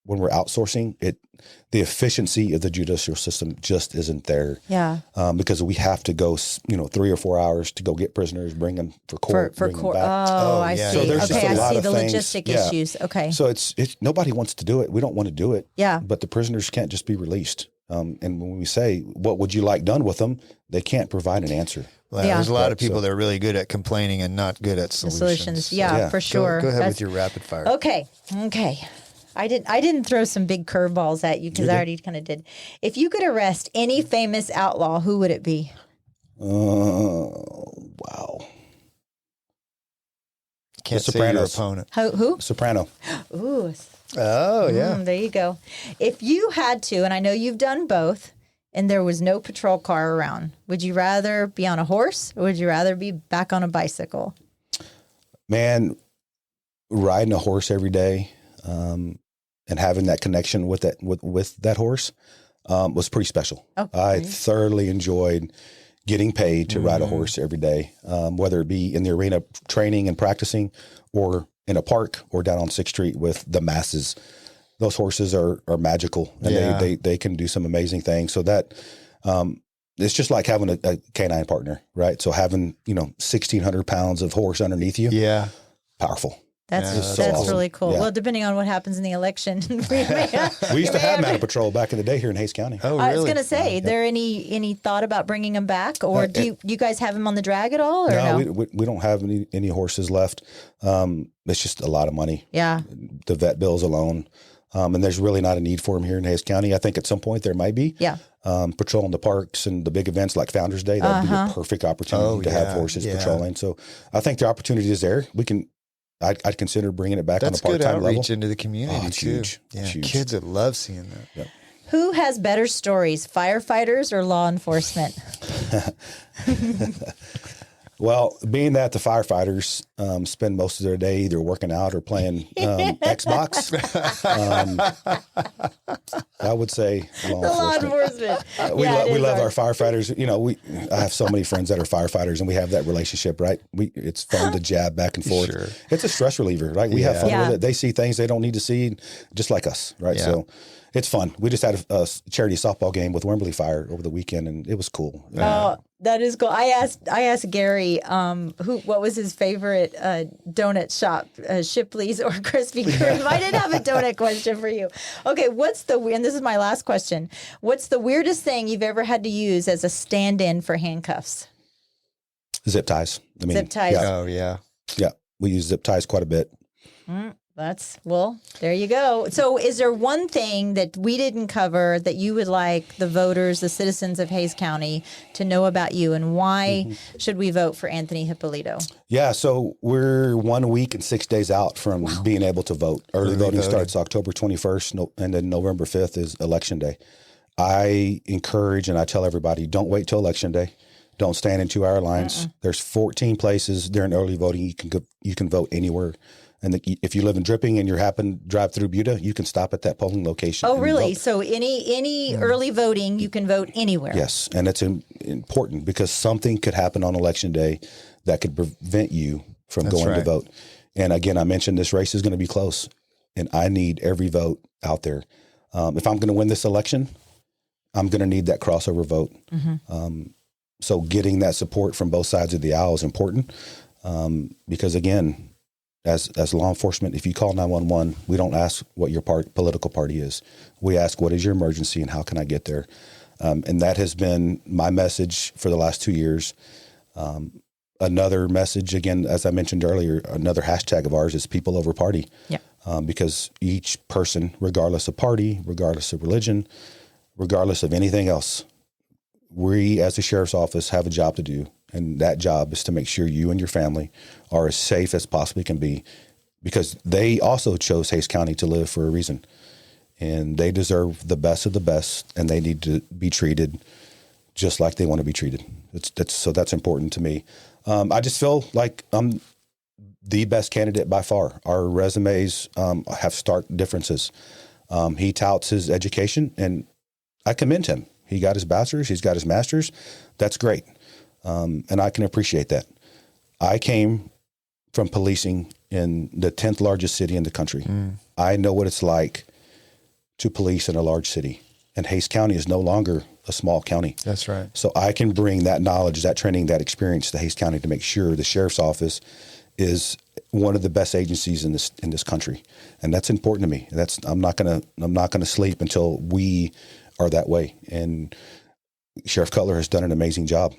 we're outsourcing it, the efficiency of the judicial system just isn't there. Yeah. Because we have to go, 3 or 4 hours to go get prisoners, bring them for court, for bring them court. back. I see. So there's just a lot of the things. logistic issues. Okay. So it's nobody wants to do it. We don't want to do it. Yeah. But the prisoners can't just be released. And when we say, what would you like done with them? They can't provide an answer. Well, there's a lot of people that are really good at complaining and not good at solutions. Yeah, for sure. Go ahead with your rapid fire. Okay. I didn't throw some big curveballs at you because I already kind of did. If you could arrest any famous outlaw, who would it be? Wow. Can't say your opponent. Who? Soprano. Ooh. Oh, yeah. There you go. If you had to, and I know you've done both, and there was no patrol car around, would you rather be on a horse or would you rather be back on a bicycle? Man, riding a horse every day and having that connection with that horse was pretty special. Okay. I thoroughly enjoyed getting paid to ride a horse every day, whether it be in the arena training and practicing or in a park or down on 6th Street with the masses. Those horses are magical and they can do some amazing things. So that it's just like having a canine partner, right? So having 1,600 pounds of horse underneath you, powerful. That's awesome. really cool. Yeah. Well, depending on what happens in the election, we used to have Mounted Patrol back in the day here in Hayes County. Oh, really? I was going to say, there any thought about bringing them back, or do you guys have them on the drag at all? Or no? We don't have any horses left. It's just a lot of money. Yeah, the vet bills alone, and there's really not a need for them here in Hayes County. I think at some point there might be. Yeah. Patrolling the parks and the big events like Founders Day, that would be a perfect opportunity to have horses patrolling. So I think the opportunity is there. I'd consider bringing it back on a part-time level. That's good outreach into the community, it's too. Huge. Yeah, it's huge. Kids would love seeing that. Yep. Who has better stories, firefighters or law enforcement? Well, being that the firefighters spend most of their day either working out or playing Xbox, I would say law enforcement. We love our firefighters. I have so many friends that are firefighters, and we have that relationship, right? It's fun to jab back and forth. Sure. It's a stress reliever, right? We have fun with it. They see things they don't need to see, just like us, right? Yeah. So it's fun. We just had a charity softball game with Wembley Fire over the weekend, and it was cool. Oh, that is cool. I asked Gary what was his favorite donut shop, Shipley's or Krispy Kreme. I didn't have a donut question for you. Okay, and this is my last question. What's the weirdest thing you've ever had to use as a stand-in for handcuffs? Zip ties. Zip ties. Yeah. Oh, yeah. Yeah, we use zip ties quite a bit. There you go. So is there one thing that we didn't cover that you would like the voters, the citizens of Hayes County to know about you, and why should we vote for Anthony Hipolito? Yeah, so we're 1 week and 6 days out from being able to vote. Early voting starts October 21st, and then November 5th is Election Day. I encourage and I tell everybody, don't wait till Election Day. Don't stand in 2-hour lines. There's 14 places during early voting you can vote anywhere And if you live in Dripping and you happen to drive through Buda, you can stop at that polling location. Oh, and really? vote. So any early voting, you can vote anywhere. Yes, and it's important because something could happen on Election Day that could prevent you from going to vote. And again, I mentioned this race is going to be close, and I need every vote out there. If I'm going to win this election, I'm going to need that crossover vote. So getting that support from both sides of the aisle is important because, again, as law enforcement, if you call 911, we don't ask what your political party is. We ask, what is your emergency and how can I get there? And that has been my message for the last 2 years. Another message, again, as I mentioned earlier, another hashtag of ours is people over party. Because each person, regardless of party, regardless of religion, regardless of anything else, we as the sheriff's office have a job to do. And that job is to make sure you and your family are as safe as possibly can be, because they also chose Hays County to live for a reason. And they deserve the best of the best, and they need to be treated just like they want to be treated. That's important to me. I just feel like I'm the best candidate by far. Our resumes have stark differences. He touts his education, and I commend him. He got his bachelor's. He's got his master's. That's great. And I can appreciate that. I came from policing in the 10th largest city in the country. I know what it's like to police in a large city. And Hays County is no longer a small county. That's right. So I can bring that knowledge, that training, that experience to Hays County to make sure the sheriff's office is one of the best agencies in this country. And that's important to me. I'm not gonna sleep until we are that way. And Sheriff Cutler has done an amazing job.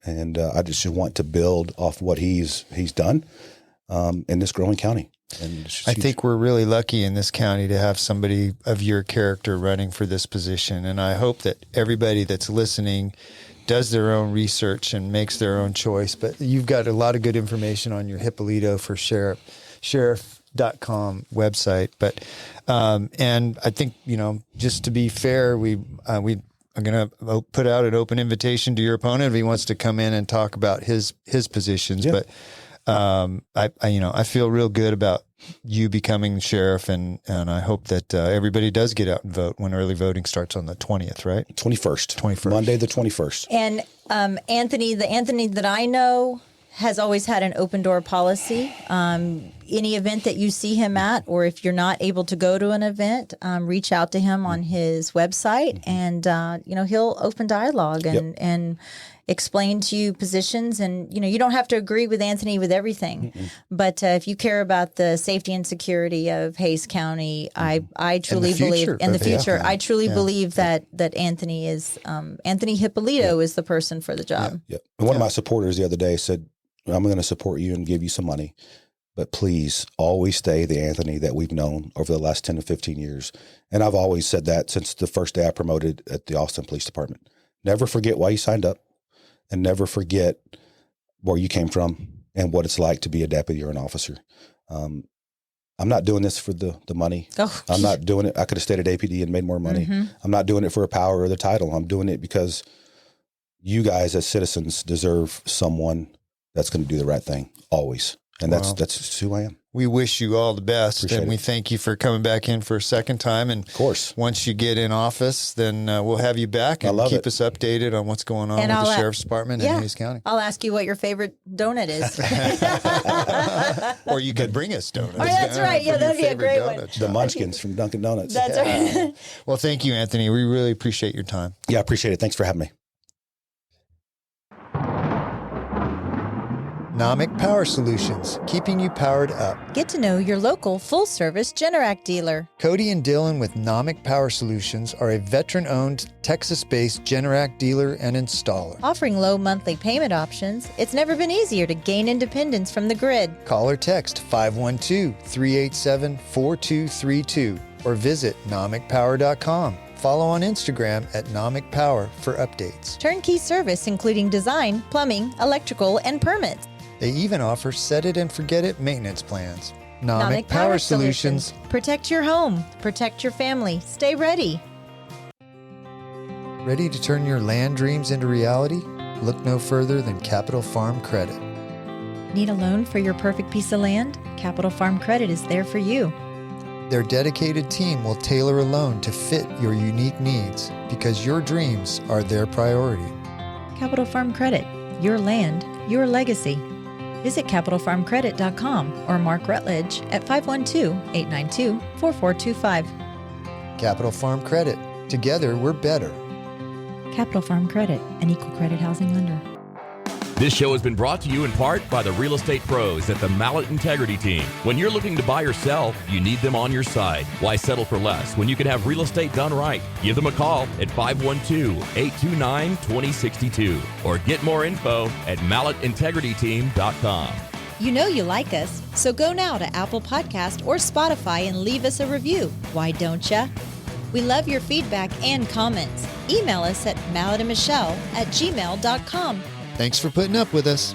And I just want to build off what he's done in this growing county. And I think we're really lucky in this county to have somebody of your character running for this position. And I hope that everybody that's listening does their own research and makes their own choice. But you've got a lot of good information on your Hipolito for sheriff.com website. But and I think, just to be fair, we are going to put out an open invitation to your opponent if he wants to come in and talk about his positions. Yeah. But I feel real good about you becoming sheriff, and I hope that everybody does get out and vote when early voting starts on the 20th, right? 21st. Monday the 21st. And Anthony that I know has always had an open door policy. Any event that you see him at, or if you're not able to go to an event, reach out to him on his website, and he'll open dialogue and explain to you positions. And you don't have to agree with Anthony with everything, but if you care about the safety and security of Hays County, I truly believe in the future. I truly believe that Anthony is Anthony Hipolito is the person for the job. Yeah. And one of my supporters the other day said, I'm going to support you and give you some money, but please always stay the Anthony that we've known over the last 10 to 15 years. And I've always said that since the first day I promoted at the Austin Police Department. Never forget why you signed up, and never forget where you came from and what it's like to be a deputy or an officer. I'm not doing this for the money. Oh. I'm not doing it. I could have stayed at APD and made more money. I'm not doing it for a power or the title. I'm doing it because you guys as citizens deserve someone that's going to do the right thing always. And that's who I am. We wish you all the best. Appreciate and we thank you for coming back in for a second time. And of course, once you get in office, then we'll have you back and keep us updated on what's going on with the Sheriff's Department in Hays County. I'll ask you what your favorite donut is. Or you could bring us donuts. Oh, that's right. Yeah, that'd be a great one. The Munchkins from Dunkin' Donuts. That's right. Well, thank you, Anthony. We really appreciate your time. Yeah, I appreciate it. Thanks for having me. Nomic Power Solutions, keeping you powered up. Get to know your local full-service Generac dealer. Cody and Dylan with Nomic Power Solutions are a veteran-owned, Texas-based Generac dealer and installer. Offering low monthly payment options, it's never been easier to gain independence from the grid. Call or text 512-387-4232 or visit nomicpower.com. Follow on Instagram at Nomic Power for updates. Turnkey service including design, plumbing, electrical, and permits. They even offer set it and forget it maintenance plans. Nomic Power Solutions. Protect your home. Protect your family. Stay ready. Ready to turn your land dreams into reality? Look no further than Capital Farm Credit. Need a loan for your perfect piece of land? Capital Farm Credit is there for you. Their dedicated team will tailor a loan to fit your unique needs because your dreams are their priority. Capital Farm Credit, your land, your legacy. Visit capitalfarmcredit.com or Mark Rutledge at 512-892-4425. Capital Farm Credit. Together, we're better. Capital Farm Credit, an equal credit housing lender. This show has been brought to you in part by the real estate pros at the Mallet Integrity Team. When you're looking to buy or sell, you need them on your side. Why settle for less when you can have real estate done right? Give them a call at 512-829-2062 or get more info at malletintegrityteam.com. You know you like us, so go now to Apple Podcast or Spotify and leave us a review. Why don't ya? We love your feedback and comments. Email us at malletandmichelle@gmail.com. Thanks for putting up with us.